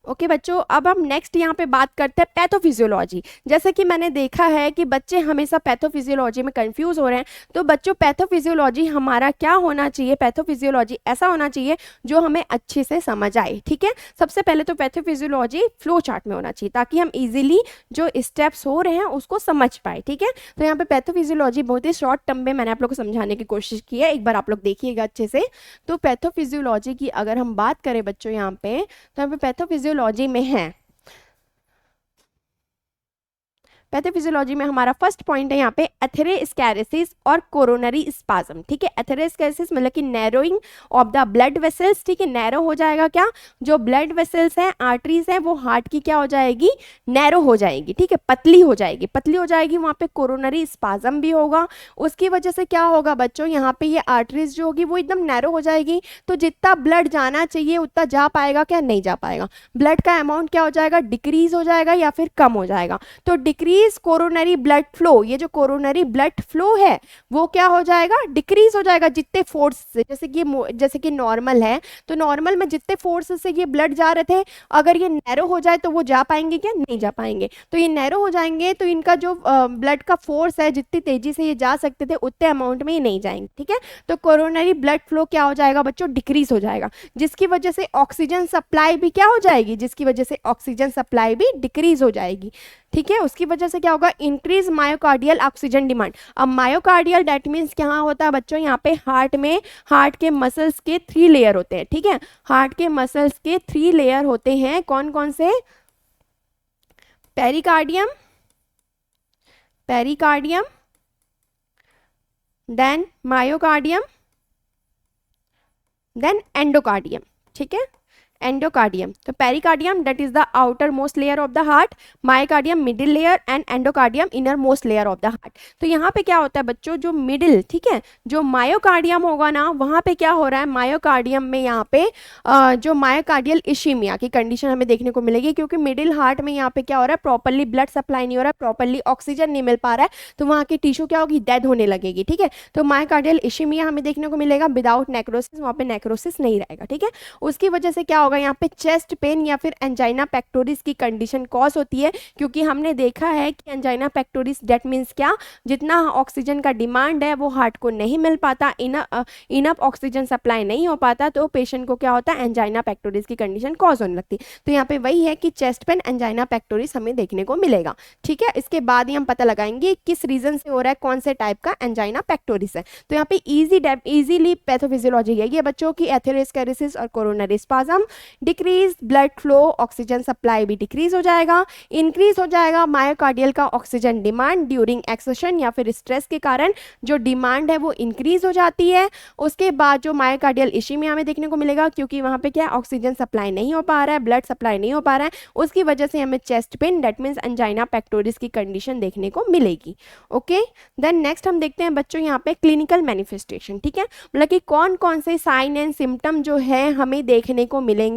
ओके बच्चों, अब हम नेक्स्ट यहाँ पे बात करते हैं पैथोफिजियोलॉजी। जैसे कि मैंने देखा है कि बच्चे हमेशा पैथोफिजियोलॉजी में कंफ्यूज हो रहे हैं। तो बच्चों पैथोफिजियोलॉजी हमारा क्या होना चाहिए? पैथोफिजियोलॉजी ऐसा होना चाहिए जो हमें अच्छे से समझ आए। ठीक है, सबसे पहले तो पैथोफिजियोलॉजी फ्लो चार्ट में होना चाहिए ताकि हम इजीली जो स्टेप्स हो रहे हैं उसको समझ पाए। ठीक है, तो यहाँ पे पैथोफिजियोलॉजी बहुत ही शॉर्ट टर्म में मैंने आप लोग को समझाने की कोशिश की है, एक बार आप लोग देखिएगा अच्छे से। तो पैथोफिजियोलॉजी की अगर हम बात करें बच्चों यहाँ पे, तो यहाँ पे पैथोफिजियोलॉजी में है, पैथोफिजियोलॉजी में हमारा फर्स्ट पॉइंट है यहाँ पे एथेरोस्क्लेरोसिस और कोरोनरी स्पाज्म। ठीक है, एथेरोस्क्लेरोसिस मतलब कि narrowing of the blood vessels. ठीक है, नैरो हो जाएगा क्या, जो ब्लड वेसल्स हैं, आर्टरीज हैं, वो हार्ट की क्या हो जाएगी, नैरो हो जाएगी। ठीक है, पतली हो जाएगी, पतली हो जाएगी। वहाँ पे कोरोनरी स्पाज्म भी होगा। उसकी वजह से क्या होगा बच्चों, यहाँ पे ये आर्टरीज जो होगी वो एकदम नैरो हो जाएगी। तो जितना ब्लड जाना चाहिए उतना जा पाएगा क्या, नहीं जा पाएगा। ब्लड का अमाउंट क्या हो जाएगा, डिक्रीज हो जाएगा या फिर कम हो जाएगा। तो डिक्रीज कोरोनरी ब्लड फ्लो, ये जो कोरोनरी ब्लड फ्लो है वो क्या हो जाएगा, डिक्रीज हो जाएगा जितने फोर्स से। जैसे कि नॉर्मल है, तो नॉर्मल में जितने फोर्स से ये ब्लड जा रहे थे, अगर ये नैरो हो जाए तो वो जा पाएंगे क्या, नहीं जा पाएंगे। तो ये नैरो हो जाएंगे तो इनका जो ब्लड का फोर्स है, जितनी तेजी से ये जा सकते थे उतने अमाउंट में ये नहीं जाएंगे। ठीक है, तो कोरोनरी ब्लड फ्लो क्या हो जाएगा बच्चों, डिक्रीज हो जाएगा, जिसकी वजह से ऑक्सीजन सप्लाई भी क्या हो जाएगी, जिसकी वजह से ऑक्सीजन सप्लाई भी डिक्रीज हो जाएगी। ठीक है, उसकी वजह से क्या होगा, इंक्रीज मायोकार्डियल ऑक्सीजन डिमांड। अब मायोकार्डियल दैट मीन्स क्या होता है बच्चों, यहाँ पे हार्ट में, हार्ट के मसल्स के 3 लेयर होते हैं। ठीक है, हार्ट के मसल्स के 3 लेयर होते हैं, कौन कौन से, pericardium, pericardium, then myocardium, then endocardium. ठीक है, एंडोकार्डियम, तो pericardium that is the outer most layer of the heart, myocardium middle layer and endocardium inner most layer of the heart. तो यहाँ पे क्या होता है बच्चों, जो मिडिल, ठीक है, जो मायोकार्डियम होगा ना, वहाँ पे क्या हो रहा है, मायोकार्डियम में यहाँ पे जो मायोकार्डियल इश्मीमिया की कंडीशन हमें देखने को मिलेगी, क्योंकि मिडिल हार्ट में यहाँ पे क्या हो रहा है, प्रॉपरली ब्लड सप्लाई नहीं हो रहा है, प्रॉपरली ऑक्सीजन नहीं मिल पा रहा है, तो वहाँ की टिश्यू क्या होगी, डेड होने लगेगी। ठीक है, तो मायोकार्डियल इश्मीमिया हमें देखने को मिलेगा विदाउट नेक्रोसिस, वहाँ पे नेक्रोसिस नहीं रहेगा। ठीक है, उसकी वजह से क्या होगा, यहाँ पे चेस्ट पेन या फिर एंजाइना पेक्टोरिस की कंडीशन कॉज होती है, क्योंकि हमने देखा है कि एंजाइना पेक्टोरिस दैट मीन्स क्या, जितना ऑक्सीजन का डिमांड है वो हार्ट को नहीं मिल पाता, इनफ ऑक्सीजन सप्लाई नहीं हो पाता, तो पेशेंट को क्या होता है, एंजाइना पेक्टोरिस की कंडीशन कॉज होने लगती है। तो यहाँ पे वही है कि चेस्ट पेन, एंजाइना पेक्टोरिस हमें देखने को मिलेगा। ठीक है, इसके बाद ही हम पता लगाएंगे किस रीजन से हो रहा है, कौन से टाइप का एंजाइना पेक्टोरिस है। तो यहाँ पे इजीली पैथोफिजियोलॉजी है ये बच्चों की, एथेरोस्क्लेरोसिस और coronary spasm, decrease blood flow, oxygen supply भी डिक्रीज हो जाएगा, इंक्रीज हो जाएगा मायोकार्डियल का ऑक्सीजन डिमांड ड्यूरिंग एक्सर्शन या फिर स्ट्रेस के कारण जो डिमांड है वो इंक्रीज हो जाती है। उसके बाद जो मायोकार्डियल इश्मीमिया हमें देखने को मिलेगा, क्योंकि वहाँ पे क्या ऑक्सीजन सप्लाई नहीं हो पा रहा है, ब्लड सप्लाई नहीं हो पा रहा है, उसकी वजह से हमें chest pain that means angina pectoris की कंडीशन देखने को मिलेगी। ओके, देन नेक्स्ट हम देखते हैं बच्चों यहाँ पे क्लिनिकल मैनिफेस्टेशन। ठीक है, मतलब कि कौन कौन से साइन एंड सिम्टम जो है हमें देखने को मिलेंगे।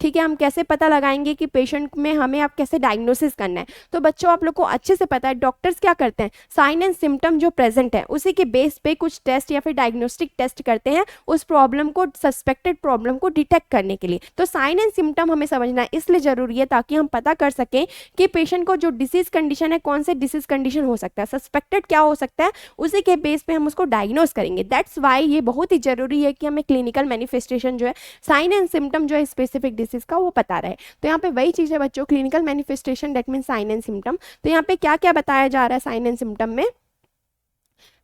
ठीक है, हम कैसे पता लगाएंगे कि पेशेंट में हमें आप कैसे डायग्नोसिस करना है। तो बच्चों आप लोग को अच्छे से पता है डॉक्टर्स क्या करते हैं, साइन एंड सिम्टम जो प्रेजेंट है उसी के बेस पे कुछ टेस्ट या फिर डायग्नोस्टिक टेस्ट करते हैं उस प्रॉब्लम को, सस्पेक्टेड प्रॉब्लम को डिटेक्ट करने के लिए। तो साइन एंड सिम्टम हमें समझना इसलिए जरूरी है ताकि हम पता कर सकें कि पेशेंट को जो डिसीज कंडीशन है, कौन से डिसीज कंडीशन हो सकता है, सस्पेक्टेड क्या हो सकता है, उसी के बेस पे हम उसको डायग्नोस करेंगे। दैट्स वाई ये बहुत ही जरूरी है कि हमें क्लिनिकल मैनिफेस्टेशन जो है, साइन एंड सिम्टम जो है स्पेसिफिक डिसीज का वो पता रहे। तो यहाँ पे वही चीज़ है बच्चों, clinical manifestation that mean sine and symptom. तो यहाँ पे क्या क्या बताया जा रहा है साइन एंड सिम्टम में,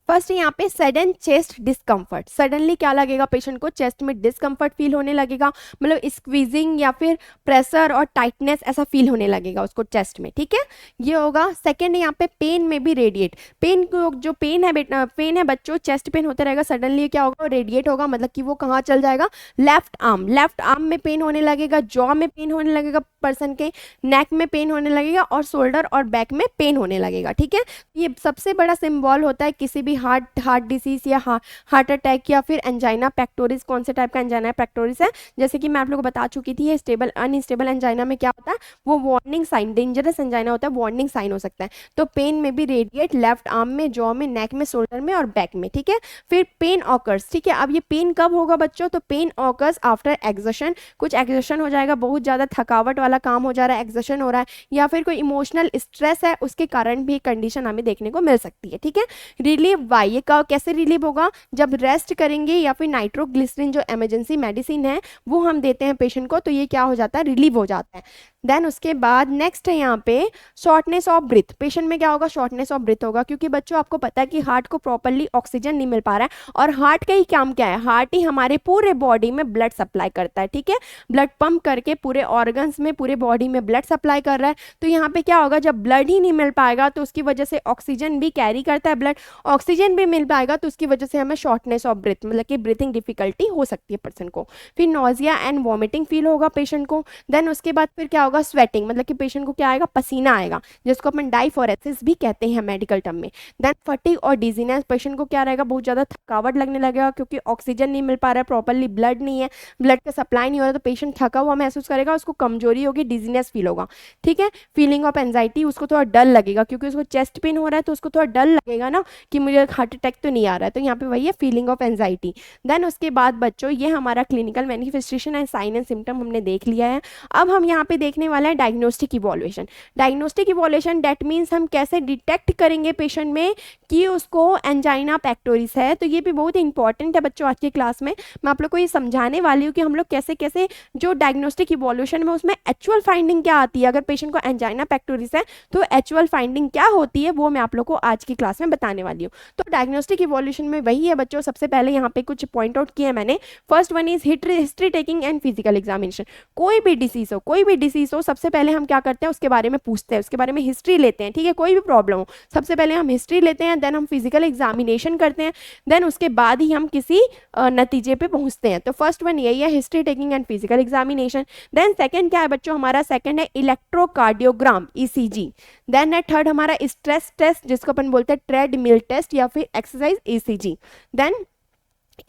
फर्स्ट यहाँ पे सडन चेस्ट डिस्कम्फर्ट, सडनली क्या लगेगा पेशेंट को, चेस्ट में डिस्कम्फर्ट फील होने लगेगा, मतलब स्क्वीजिंग या फिर प्रेशर और टाइटनेस ऐसा फील होने लगेगा उसको चेस्ट में। ठीक है, ये होगा। सेकेंड यहाँ पे पेन में भी रेडिएट, पेन को जो पेन है बच्चों, चेस्ट पेन होता रहेगा, सडनली क्या होगा, रेडिएट होगा, मतलब कि वो कहाँ चल जाएगा, लेफ्ट आर्म में पेन होने लगेगा, जॉ में पेन होने लगेगा पर्सन के, नेक में पेन होने लगेगा और शोल्डर और बैक में पेन होने लगेगा। ठीक है, ये सबसे बड़ा सिंबल होता है किसी भी हार्ट डिसीज या हार्ट अटैक या फिर एंजाइना पेक्टोरिस, कौन से टाइप का एंजाइना पेक्टोरिस है, जैसे कि मैं आप लोगों को बता चुकी थी, स्टेबल अनस्टेबल एंजाइना में क्या होता है, वो वार्निंग साइन, डेंजरस एंजाइना होता है, वार्निंग साइन हो सकता है। तो पेन में भी रेडिएट लेफ्ट आर्म में, जॉ में, नेक में, शोल्डर में और बैक में, ठीक है। फिर पेन ऑकर्स, ठीक है। अब ये पेन कब होगा बच्चों, तो पेन ऑकर्स आफ्टर एक्सर्शन, कुछ एक्सर्शन हो जाएगा, बहुत ज़्यादा थकावट वाला काम हो जा रहा है, एक्सर्शन हो रहा है, या फिर कोई इमोशनल स्ट्रेस है, उसके कारण भी कंडीशन हमें देखने को मिल सकती है, ठीक है। रिलीव वाई, ये कैसे रिलीव होगा, जब रेस्ट करेंगे या फिर नाइट्रोग्लिसरीन जो इमरजेंसी मेडिसिन है वो हम देते हैं पेशेंट को, तो ये क्या हो जाता है, रिलीव हो जाता है। देन उसके बाद नेक्स्ट है यहाँ पे शॉर्टनेस ऑफ ब्रीथ, पेशेंट में क्या होगा, शॉर्टनेस ऑफ ब्रीथ होगा, क्योंकि बच्चों आपको पता है कि हार्ट को प्रॉपर्ली ऑक्सीजन नहीं मिल पा रहा है, और हार्ट का ही काम क्या है, हार्ट ही हमारे पूरे बॉडी में ब्लड सप्लाई करता है, ठीक है, ब्लड पंप करके पूरे ऑर्गन्स में, पूरे बॉडी में ब्लड सप्लाई कर रहा है। तो यहाँ पे क्या होगा, जब ब्लड ही नहीं मिल पाएगा तो उसकी वजह से ऑक्सीजन भी कैरी करता है ब्लड, ऑक्सीजन भी मिल पाएगा तो उसकी वजह से हमें शॉर्टनेस ऑफ ब्रीथ, मतलब कि ब्रीथिंग डिफिकल्टी हो सकती है पर्सन को। फिर नोजिया एंड वॉमिटिंग फील होगा पेशेंट को। देन उसके बाद फिर क्या होगा, स्वेटिंग, मतलब कि पेशेंट को क्या आएगा, पसीना आएगा, जिसको अपन डाइफोरेसिस भी कहते हैं मेडिकल टर्म में। देन फटीग और डिजीनेस, पेशेंट को क्या रहेगा, बहुत ज़्यादा थकावट लगने लगेगा, क्योंकि ऑक्सीजन नहीं मिल पा रहा है, प्रॉपर्ली ब्लड नहीं है, ब्लड का सप्लाई नहीं हो रहा, तो पेशेंट थका हुआ महसूस करेगा, उसको कमजोरी होगी, डिजीनेस फील होगा, ठीक है। फीलिंग ऑफ एंजाइटी, उसको थोड़ा डर लगेगा, क्योंकि उसको चेस्ट पेन हो रहा है तो उसको थोड़ा डर लगेगा ना कि मुझे हार्ट अटैक तो नहीं आ रहा है, तो यहाँ पे वही है फीलिंग ऑफ एंजाइटी। देन उसके बाद बच्चों ये हमारा clinical manifestation and sign and symptom हमने देख लिया है। अब हम यहाँ पे देखने वाले हैं diagnostic evolution. Diagnostic evolution that means हम कैसे डिटेक्ट करेंगे पेशेंट में कि उसको एंजाइना पेक्टोरिस है। तो ये भी बहुत इंपॉर्टेंट है बच्चों, आज की क्लास में मैं आप लोग को ये समझाने वाली हूँ कि हम लोग कैसे कैसे जो डायग्नोस्टिक इवोल्यूशन में उसमें एक्चुअल फाइंडिंग क्या आती है, अगर पेशेंट को एंजाइना पेक्टोरिस है तो एक्चुअल फाइंडिंग क्या होती है वो मैं आप लोग को आज की क्लास में बताने वाली हूँ। तो डायग्नोस्टिक इवोल्यूशन में वही है बच्चों, सबसे पहले यहाँ पे कुछ पॉइंट आउट किए मैंने। First one is history taking and physical examination. कोई भी डिसीज हो सबसे पहले हम क्या करते हैं, उसके बारे में पूछते हैं, उसके बारे में हिस्ट्री लेते हैं, ठीक है। कोई भी प्रॉब्लम हो सबसे पहले हम हिस्ट्री लेते हैं, देन हम फिजिकल एग्जामिनेशन करते हैं, देन उसके बाद ही हम किसी नतीजे पे पहुंचते हैं। तो फर्स्ट वन यही है, history taking and physical examination. Then second क्या है बच्चों हमारा, सेकंड है इलेक्ट्रोकार्डियोग्राम ईसीजी। देन है थर्ड हमारा स्ट्रेस टेस्ट, जिसको अपन बोलते हैं ट्रेडमिल टेस्ट या फिर एक्सरसाइज ईसीजी। देन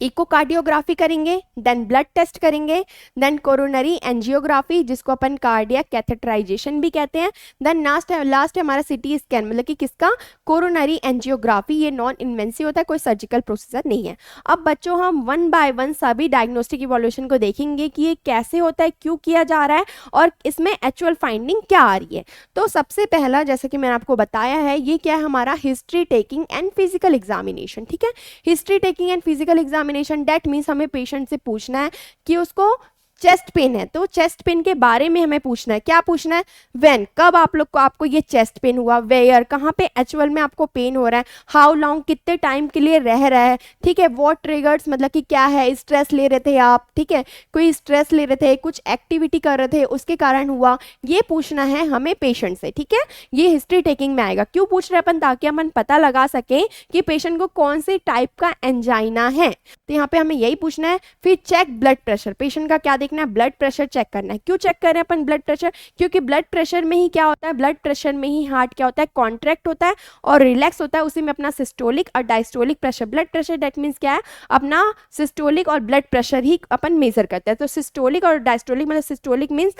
इकोकार्डियोग्राफी करेंगे, देन ब्लड टेस्ट करेंगे, देन कोरोनरी एंजियोग्राफी जिसको अपन कार्डियक कैथेटराइजेशन भी कहते हैं। देन लास्ट है हमारा सिटी स्कैन, मतलब कि किसका, कोरोनरी एंजियोग्राफी। ये नॉन इन्वेंसिव होता है, कोई सर्जिकल प्रोसीजर नहीं है। अब बच्चों हम वन बाय वन सभी डायग्नोस्टिक इवोल्यूशन को देखेंगे कि ये कैसे होता है, क्यों किया जा रहा है और इसमें एक्चुअल फाइंडिंग क्या आ रही है। तो सबसे पहला जैसे कि मैंने आपको बताया है, ये क्या है हमारा history taking and physical examination, ठीक है। History taking and physical examination that means हमें पेशेंट से पूछना है कि उसको चेस्ट पेन है, तो चेस्ट पेन के बारे में हमें पूछना है। क्या पूछना है, व्हेन, कब आपको ये चेस्ट पेन हुआ, वेयर, कहाँ पे एक्चुअल में आपको पेन हो रहा है, हाउ लॉन्ग, कितने टाइम के लिए रह रहा है, ठीक है। व्हाट ट्रिगर्स, मतलब कि क्या है, स्ट्रेस ले रहे थे आप, ठीक है, कोई स्ट्रेस ले रहे थे, कुछ एक्टिविटी कर रहे थे उसके कारण हुआ, ये पूछना है हमें पेशेंट से, ठीक है। ये हिस्ट्री टेकिंग में आएगा। क्यों पूछ रहे अपन, ताकि अपन पता लगा सकें कि पेशेंट को कौन से टाइप का एंजाइना है, तो यहाँ पे हमें यही पूछना है। फिर चेक ब्लड प्रेशर, पेशेंट का क्या देखना है, ब्लड प्रेशर चेक करना है। क्यों चेक कर रहे हैं अपन ब्लड प्रेशर, क्योंकि ब्लड प्रेशर में ही क्या होता है, ब्लड प्रेशर में ही हार्ट क्या होता है, कॉन्ट्रैक्ट होता है और रिलैक्स होता है, उसी में अपना सिस्टोलिक और diastolic pressure, blood pressure that means क्या है, अपना सिस्टोलिक और ब्लड प्रेशर ही अपन मेजर करते हैं। तो सिस्टोलिक और डायस्टोलिक, मतलब सिस्टोलिक मीन्स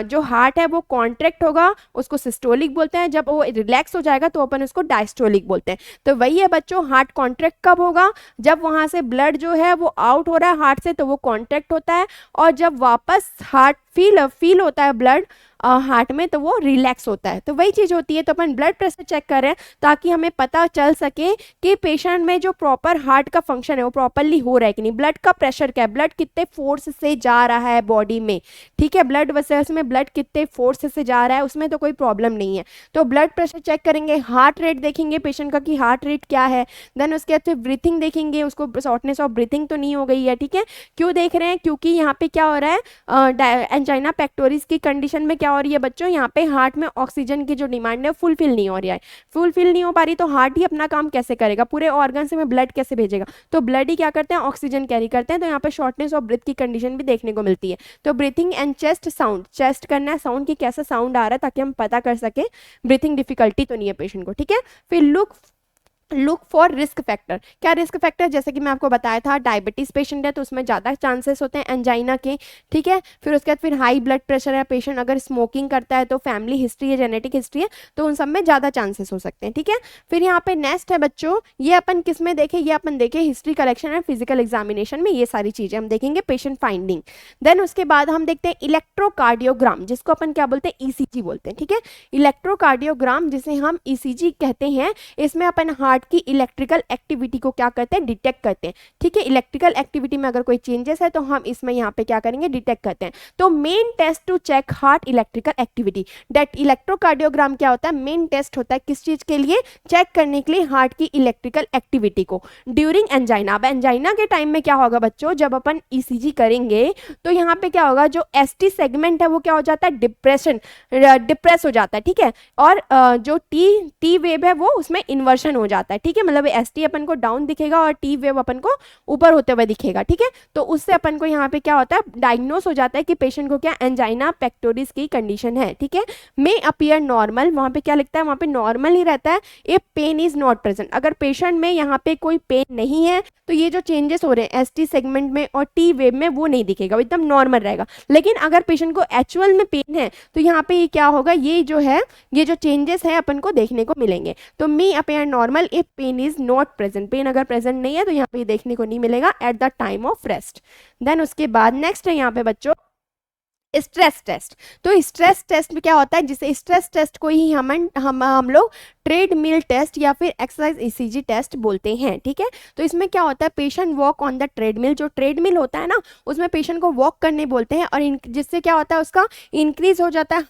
जो हार्ट है वो कॉन्ट्रैक्ट होगा उसको सिस्टोलिक बोलते हैं, जब वो रिलैक्स हो जाएगा तो अपन उसको डायस्टोलिक बोलते हैं। तो वही है बच्चों, हार्ट कॉन्ट्रैक्ट कब होगा, जब वहां से ब्लड जो है वो आउट हो रहा है हार्ट से तो वो कॉन्ट्रैक्ट होता है, और जब वापस हार्ट फील होता है ब्लड हार्ट में तो वो रिलैक्स होता है। तो वही चीज़ होती है। तो अपन ब्लड प्रेशर चेक कर रहे हैं ताकि हमें पता चल सके कि पेशेंट में जो प्रॉपर हार्ट का फंक्शन है वो प्रॉपरली हो रहा है कि नहीं, ब्लड का प्रेशर क्या है, ब्लड कितने फोर्स से जा रहा है बॉडी में, ठीक है, ब्लड वेसल्स में ब्लड कितने फोर्स से जा रहा है, उसमें तो कोई प्रॉब्लम नहीं है। तो ब्लड प्रेशर चेक करेंगे, हार्ट रेट देखेंगे पेशेंट का कि हार्ट रेट क्या है, देन उसके बाद फिर ब्रीथिंग देखेंगे, उसको शॉर्टनेस ऑफ ब्रीथिंग तो नहीं हो गई है, ठीक है। क्यों देख रहे हैं, क्योंकि यहाँ पे क्या हो रहा है, एंजाइना पेक्टोरिस की कंडीशन में क्या हो रही है बच्चों, यहाँ पे हार्ट में ऑक्सीजन की जो डिमांड है फुलफिल नहीं हो रही है, फुलफिल नहीं हो पा रही, तो हार्ट ही अपना काम कैसे करेगा, पूरे ऑर्गन से में ब्लड कैसे भेजेगा, तो ब्लड ही क्या करते हैं, ऑक्सीजन कैरी करते हैं। तो यहाँ पे शॉर्टनेस ऑफ ब्रीथ की कंडीशन भी देखने को मिलती है। तो breathing and chest sound, chest करना है साउंड की कैसा साउंड आ रहा है ताकि हम पता कर सके ब्रीथिंग डिफिकल्टी तो नहीं है पेशेंट को, ठीक है। फिर look look for risk factor. क्या रिस्क फैक्टर, जैसे कि मैं आपको बताया था डायबिटीज पेशेंट है तो उसमें ज़्यादा चांसेस होते हैं एंजाइना के, ठीक है। फिर उसके बाद फिर हाई ब्लड प्रेशर है पेशेंट, अगर स्मोकिंग करता है तो फैमिली हिस्ट्री है, जेनेटिक हिस्ट्री है, तो उन सब में ज़्यादा चांसेस हो सकते हैं, ठीक है। फिर यहाँ पे नेक्स्ट है बच्चों, ये अपन किस में देखें, ये अपन देखें history collection and physical examination में, ये सारी चीज़ें हम देखेंगे पेशेंट फाइंडिंग। देन उसके बाद हम देखते हैं इलेक्ट्रोकार्डियोग्राम, जिसको अपन क्या बोलते हैं, ईसीजी बोलते हैं, ठीक है। इलेक्ट्रोकार्डियोग्राम जिसे हम ईसीजी कहते हैं, इसमें अपन हार्ट की इलेक्ट्रिकल एक्टिविटी को क्या करते हैं, डिटेक्ट करते हैं, ठीक है। इलेक्ट्रिकल एक्टिविटी में अगर कोई चेंजेस है तो हम इसमें यहाँ पे क्या करेंगे, डिटेक्ट करते हैं। तो main test to check heart electrical activity, that electrocardiogram क्या होता है, मेन टेस्ट होता है किस चीज के लिए, चेक करने के लिए हार्ट की इलेक्ट्रिकल एक्टिविटी को ड्यूरिंग एंजाइना। अब एंजाइना के टाइम में क्या होगा बच्चों, जब अपन ईसीजी करेंगे तो यहाँ पे क्या होगा, जो एसटी सेगमेंट है वो क्या हो जाता है, डिप्रेस हो जाता है, ठीक है। और जो टी वेव है वो उसमें इन्वर्शन हो जाता है, ठीक है। मतलब एस टी अपन को डाउन दिखेगा और टी वेव अपन को ऊपर होते हुए दिखेगा, ठीक है। तो उससे अपन को यहाँ पे क्या होता है, डायग्नोस हो जाता है कि पेशेंट को क्या एंजाइना पेक्टोरिस की कंडीशन है, ठीक है। मे अपीयर नॉर्मल, वहां पे क्या लिखता है, वहां पे नॉर्मल ही रहता है, ए पेन इज नॉट प्रेजेंट। अगर पेशेंट में यहाँ पे कोई पेन नहीं है तो ये जो चेंजेस हो रहे हैं एस टी सेगमेंट में और टी वेव में वो नहीं दिखेगा, वो एकदम नॉर्मल रहेगा। लेकिन अगर पेशेंट को एक्चुअल में पेन है तो यहाँ पे ये क्या होगा, ये जो है, ये जो चेंजेस है अपन को देखने को मिलेंगे। तो may appear normal if pain is not present, pain अगर प्रेजेंट नहीं है तो यहाँ पे देखने को नहीं मिलेगा at the time of rest. Then उसके बाद नेक्स्ट है यहाँ पे बच्चों स्ट्रेस टेस्ट। तो स्ट्रेस टेस्ट में क्या होता है, जिसे स्ट्रेस टेस्ट को ही हम लोग ट्रेडमिल टेस्ट या फिर एक्सरसाइज ईसीजी टेस्ट बोलते हैं, ठीक है। तो इसमें क्या होता है, patient walk on the treadmill, जो ट्रेडमिल होता है ना उसमें पेशेंट को वॉक करने बोलते हैं, और जिससे क्या होता है, उसका इंक्रीज हो जाता है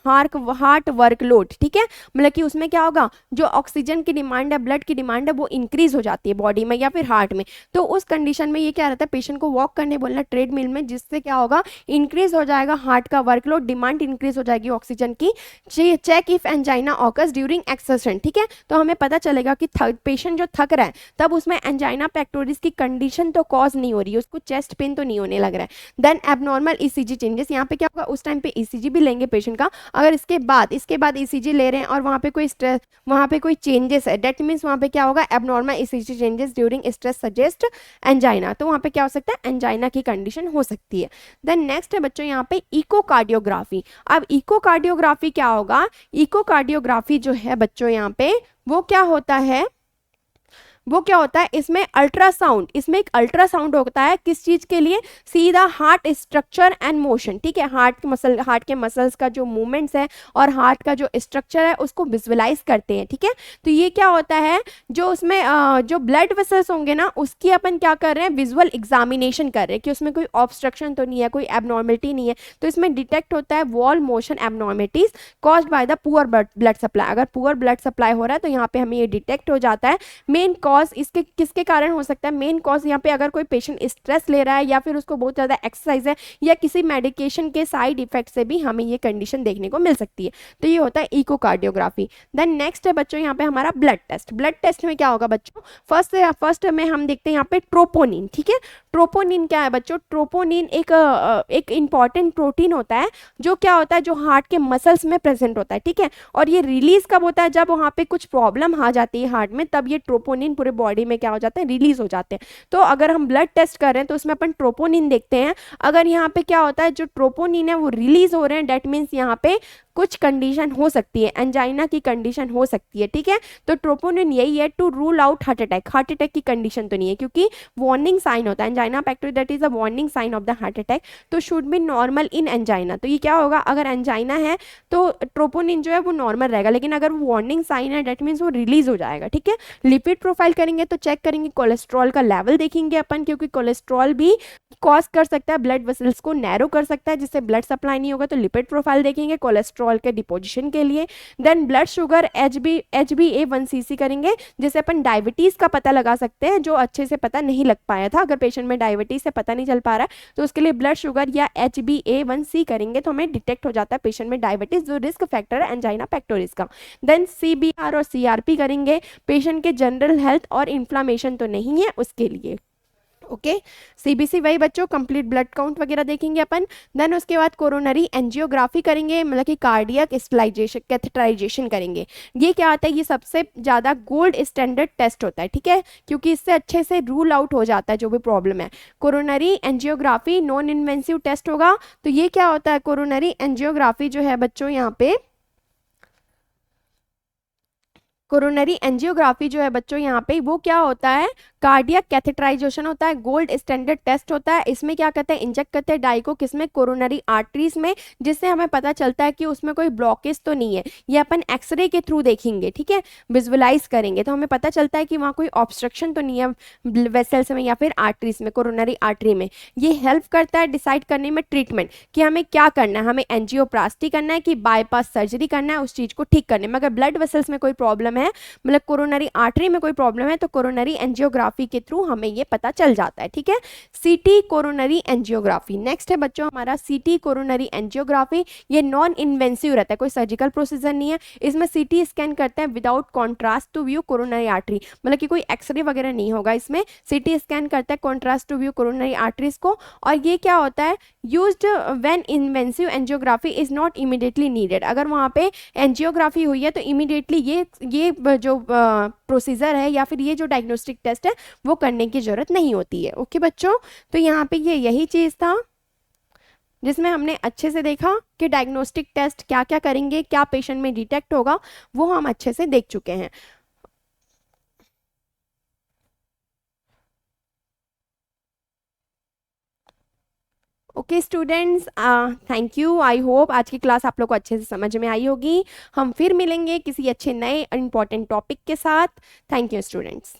हार्ट वर्कलोड, ठीक है। मतलब कि उसमें क्या होगा, जो ऑक्सीजन की डिमांड है, ब्लड की डिमांड है, वो इंक्रीज हो जाती है बॉडी में या फिर हार्ट में। तो उस कंडीशन में ये क्या रहता है, पेशेंट को वॉक करने बोलना ट्रेडमिल में, जिससे क्या होगा, इंक्रीज हो जाएगा हार्ट का वर्कलोड, डिमांड इंक्रीज हो जाएगी ऑक्सीजन की। Check if angina occurs during exercise, ठीक है। तो हमें पता चलेगा कि पेशेंट जो थक रहा है तब उसमें एंजाइना पेक्टोरिस की कंडीशन तो कॉज नहीं हो रही है, उसको चेस्ट पेन तो नहीं होने लग रहा है। देन एबनॉर्मल ईसीजी चेंजेस, यहाँ पे क्या होगा, उस टाइम पे ईसीजी भी लेंगे पेशेंट का, अगर इसके बाद ईसीजी ले रहे हैं और वहाँ पे कोई स्ट्रेस, वहाँ पे कोई चेंजेस है, डेट मीन्स वहाँ पे क्या होगा, abnormal ECG changes during stress suggest angina, तो वहाँ पे क्या हो सकता है, एंजाइना की कंडीशन हो सकती है। देन नेक्स्ट है बच्चों यहाँ पे इकोकार्डियोग्राफी। अब इकोकार्डियोग्राफी क्या होगा, इकोकार्डियोग्राफी जो है बच्चों यहाँ पे वो क्या होता है, इसमें अल्ट्रासाउंड, इसमें एक अल्ट्रासाउंड होता है, किस चीज के लिए, सीधा हार्ट स्ट्रक्चर एंड मोशन, ठीक है। हार्ट के मसल्स का जो मूवमेंट्स है और हार्ट का जो स्ट्रक्चर है उसको विजुअलाइज करते हैं, ठीक है। तो ये क्या होता है, जो उसमें जो ब्लड वेसल्स होंगे ना उसकी अपन क्या कर रहे हैं, विजुअल एग्जामिनेशन कर रहे हैं कि उसमें कोई ऑब्स्ट्रक्शन तो नहीं है, कोई एबनॉर्मलिटी नहीं है। तो इसमें डिटेक्ट होता है wall motion abnormalities caused by the poor blood supply. अगर पुअर ब्लड सप्लाई हो रहा है तो यहाँ पे हमें ये डिटेक्ट हो जाता है। मेन कॉज इसके किसके कारण हो सकता है, मेन कॉज यहाँ पे अगर कोई पेशेंट स्ट्रेस ले रहा है या फिर उसको बहुत ज्यादा एक्सरसाइज है या किसी मेडिकेशन के साइड इफेक्ट से भी हमें ये कंडीशन देखने को मिल सकती है। तो ये होता है इकोकार्डियोग्राफी। देन नेक्स्ट है बच्चों यहाँ पे हमारा ब्लड टेस्ट। ब्लड टेस्ट में क्या होगा बच्चों, फर्स्ट में हम देखते हैं यहाँ पे ट्रोपोनिन, ठीक है। ट्रोपोनिन क्या है बच्चों, ट्रोपोनिन एक इंपॉर्टेंट प्रोटीन होता है जो क्या होता है, जो हार्ट के मसल्स में प्रेजेंट होता है, ठीक है। और ये रिलीज कब होता है, जब वहाँ पे कुछ प्रॉब्लम आ जाती है हार्ट में, तब ये ट्रोपोनिन पूरे बॉडी में क्या हो जाते हैं, रिलीज हो जाते हैं। तो अगर हम ब्लड टेस्ट कर रहे हैं तो उसमें अपन ट्रोपोनिन देखते हैं। अगर यहाँ पे क्या होता है, जो ट्रोपोनिन है वो रिलीज हो रहे हैं, डेट मीन्स यहाँ पे कुछ कंडीशन हो सकती है, एंजाइना की कंडीशन हो सकती है, ठीक है। तो ट्रोपोनिन यही है to rule out heart attack की कंडीशन तो नहीं है, क्योंकि वार्निंग साइन होता है angina pectoris, that is a warning sign of the heart attack, तो should be normal in angina. तो ये क्या होगा, अगर एंजाइना है तो ट्रोपोनिन जो है वो नॉर्मल रहेगा, लेकिन अगर वो वार्निंग साइन है डेट मीन्स वो रिलीज हो जाएगा, ठीक है। लिपिड प्रोफाइल करेंगे तो चेक करेंगे, कोलेस्ट्रॉल का लेवल देखेंगे अपन, क्योंकि कोलेस्ट्रॉल भी कॉज कर सकता है ब्लड वेसल्स को नैरो कर सकता है, जिससे ब्लड सप्लाई नहीं होगा। तो लिपिड प्रोफाइल देखेंगे कोलेस्ट्रॉल के डिपोजिशन के लिए। देन ब्लड शुगर HbA1c करेंगे, जिससे अपन डायबिटीज का पता लगा सकते हैं, जो अच्छे से पता नहीं लग पाया था। अगर पेशेंट में डायबिटीज से पता नहीं चल पा रहा है तो उसके लिए ब्लड शुगर या HbA1c करेंगे तो हमें डिटेक्ट हो जाता है पेशेंट में डायबिटीज, जो रिस्क फैक्टर है एंजाइना पेक्टोरिस का। देन CBR और CRP करेंगे, पेशेंट के जनरल हेल्थ और इन्फ्लामेशन तो नहीं है उसके लिए। ओके। सीबीसी वही बच्चों, कंप्लीट ब्लड काउंट वगैरह देखेंगे अपन। देन उसके बाद कोरोनरी एंजियोग्राफी करेंगे, मतलब कि कार्डियक स्टलाइजेशन कैथेटराइजेशन करेंगे। ये क्या आता है, ये सबसे ज़्यादा गोल्ड स्टैंडर्ड टेस्ट होता है, ठीक है, क्योंकि इससे अच्छे से रूल आउट हो जाता है जो भी प्रॉब्लम है। Coronary angiography non invasive test होगा। तो ये क्या होता है, कोरोनरी एंजियोग्राफी जो है बच्चों यहाँ पे, कोरोनरी एंजियोग्राफी जो है बच्चों यहाँ पे वो क्या होता है, कार्डियक कैथेटराइजेशन होता है, गोल्ड स्टैंडर्ड टेस्ट होता है। इसमें क्या करते हैं, इंजेक्ट करते हैं डाई को किसमें, कोरोनरी आर्टरीज में, जिससे हमें पता चलता है कि उसमें कोई ब्लॉकेज तो नहीं है। ये अपन एक्सरे के थ्रू देखेंगे, ठीक है, विजुअलाइज करेंगे तो हमें पता चलता है कि वहाँ कोई ऑब्स्ट्रक्शन तो नहीं है वेसल्स में या फिर आर्टरीज में, कोरोनरी आर्टरी में। ये हेल्प करता है डिसाइड करने में ट्रीटमेंट कि हमें क्या करना है, हमें एंजियोप्लास्टी करना है कि बाईपास सर्जरी करना है उस चीज को ठीक करने में। अगर ब्लड वेसल्स में कोई प्रॉब्लम है, मतलब कोरोनरी आर्टरी में कोई प्रॉब्लम है, तो कोरोनरी एंजियोग्राफी के थ्रू हमें ये पता चल जाता है, ठीक है। सीटी कोरोनरी एंजियोग्राफी नेक्स्ट है बच्चों हमारा, सीटी कोरोनरी एंजियोग्राफी। ये नॉन इन्वेंसिव रहता है, कोई सर्जिकल प्रोसीजर नहीं है। इसमें सीटी स्कैन करते हैं without contrast to view coronary artery, मतलब कि कोई एक्सरे वगैरह नहीं होगा इसमें, सीटी स्कैन करता है contrast to view coronary arteries को। और ये क्या होता है, used when invasive angiography is not immediately needed. अगर वहाँ पे एंजियोग्राफी हुई है तो इमीडिएटली ये जो प्रोसीजर है या फिर ये जो डायग्नोस्टिक टेस्ट है वो करने की जरूरत नहीं होती है। ओके बच्चों, तो यहाँ पे ये यही चीज था जिसमें हमने अच्छे से देखा कि डायग्नोस्टिक टेस्ट क्या क्या करेंगे, क्या पेशेंट में डिटेक्ट होगा, वो हम अच्छे से देख चुके हैं। Okay students, thank you. I hope आज की क्लास आप लोग को अच्छे से समझ में आई होगी। हम फिर मिलेंगे किसी अच्छे नए इंपॉर्टेंट टॉपिक के साथ। Thank you students.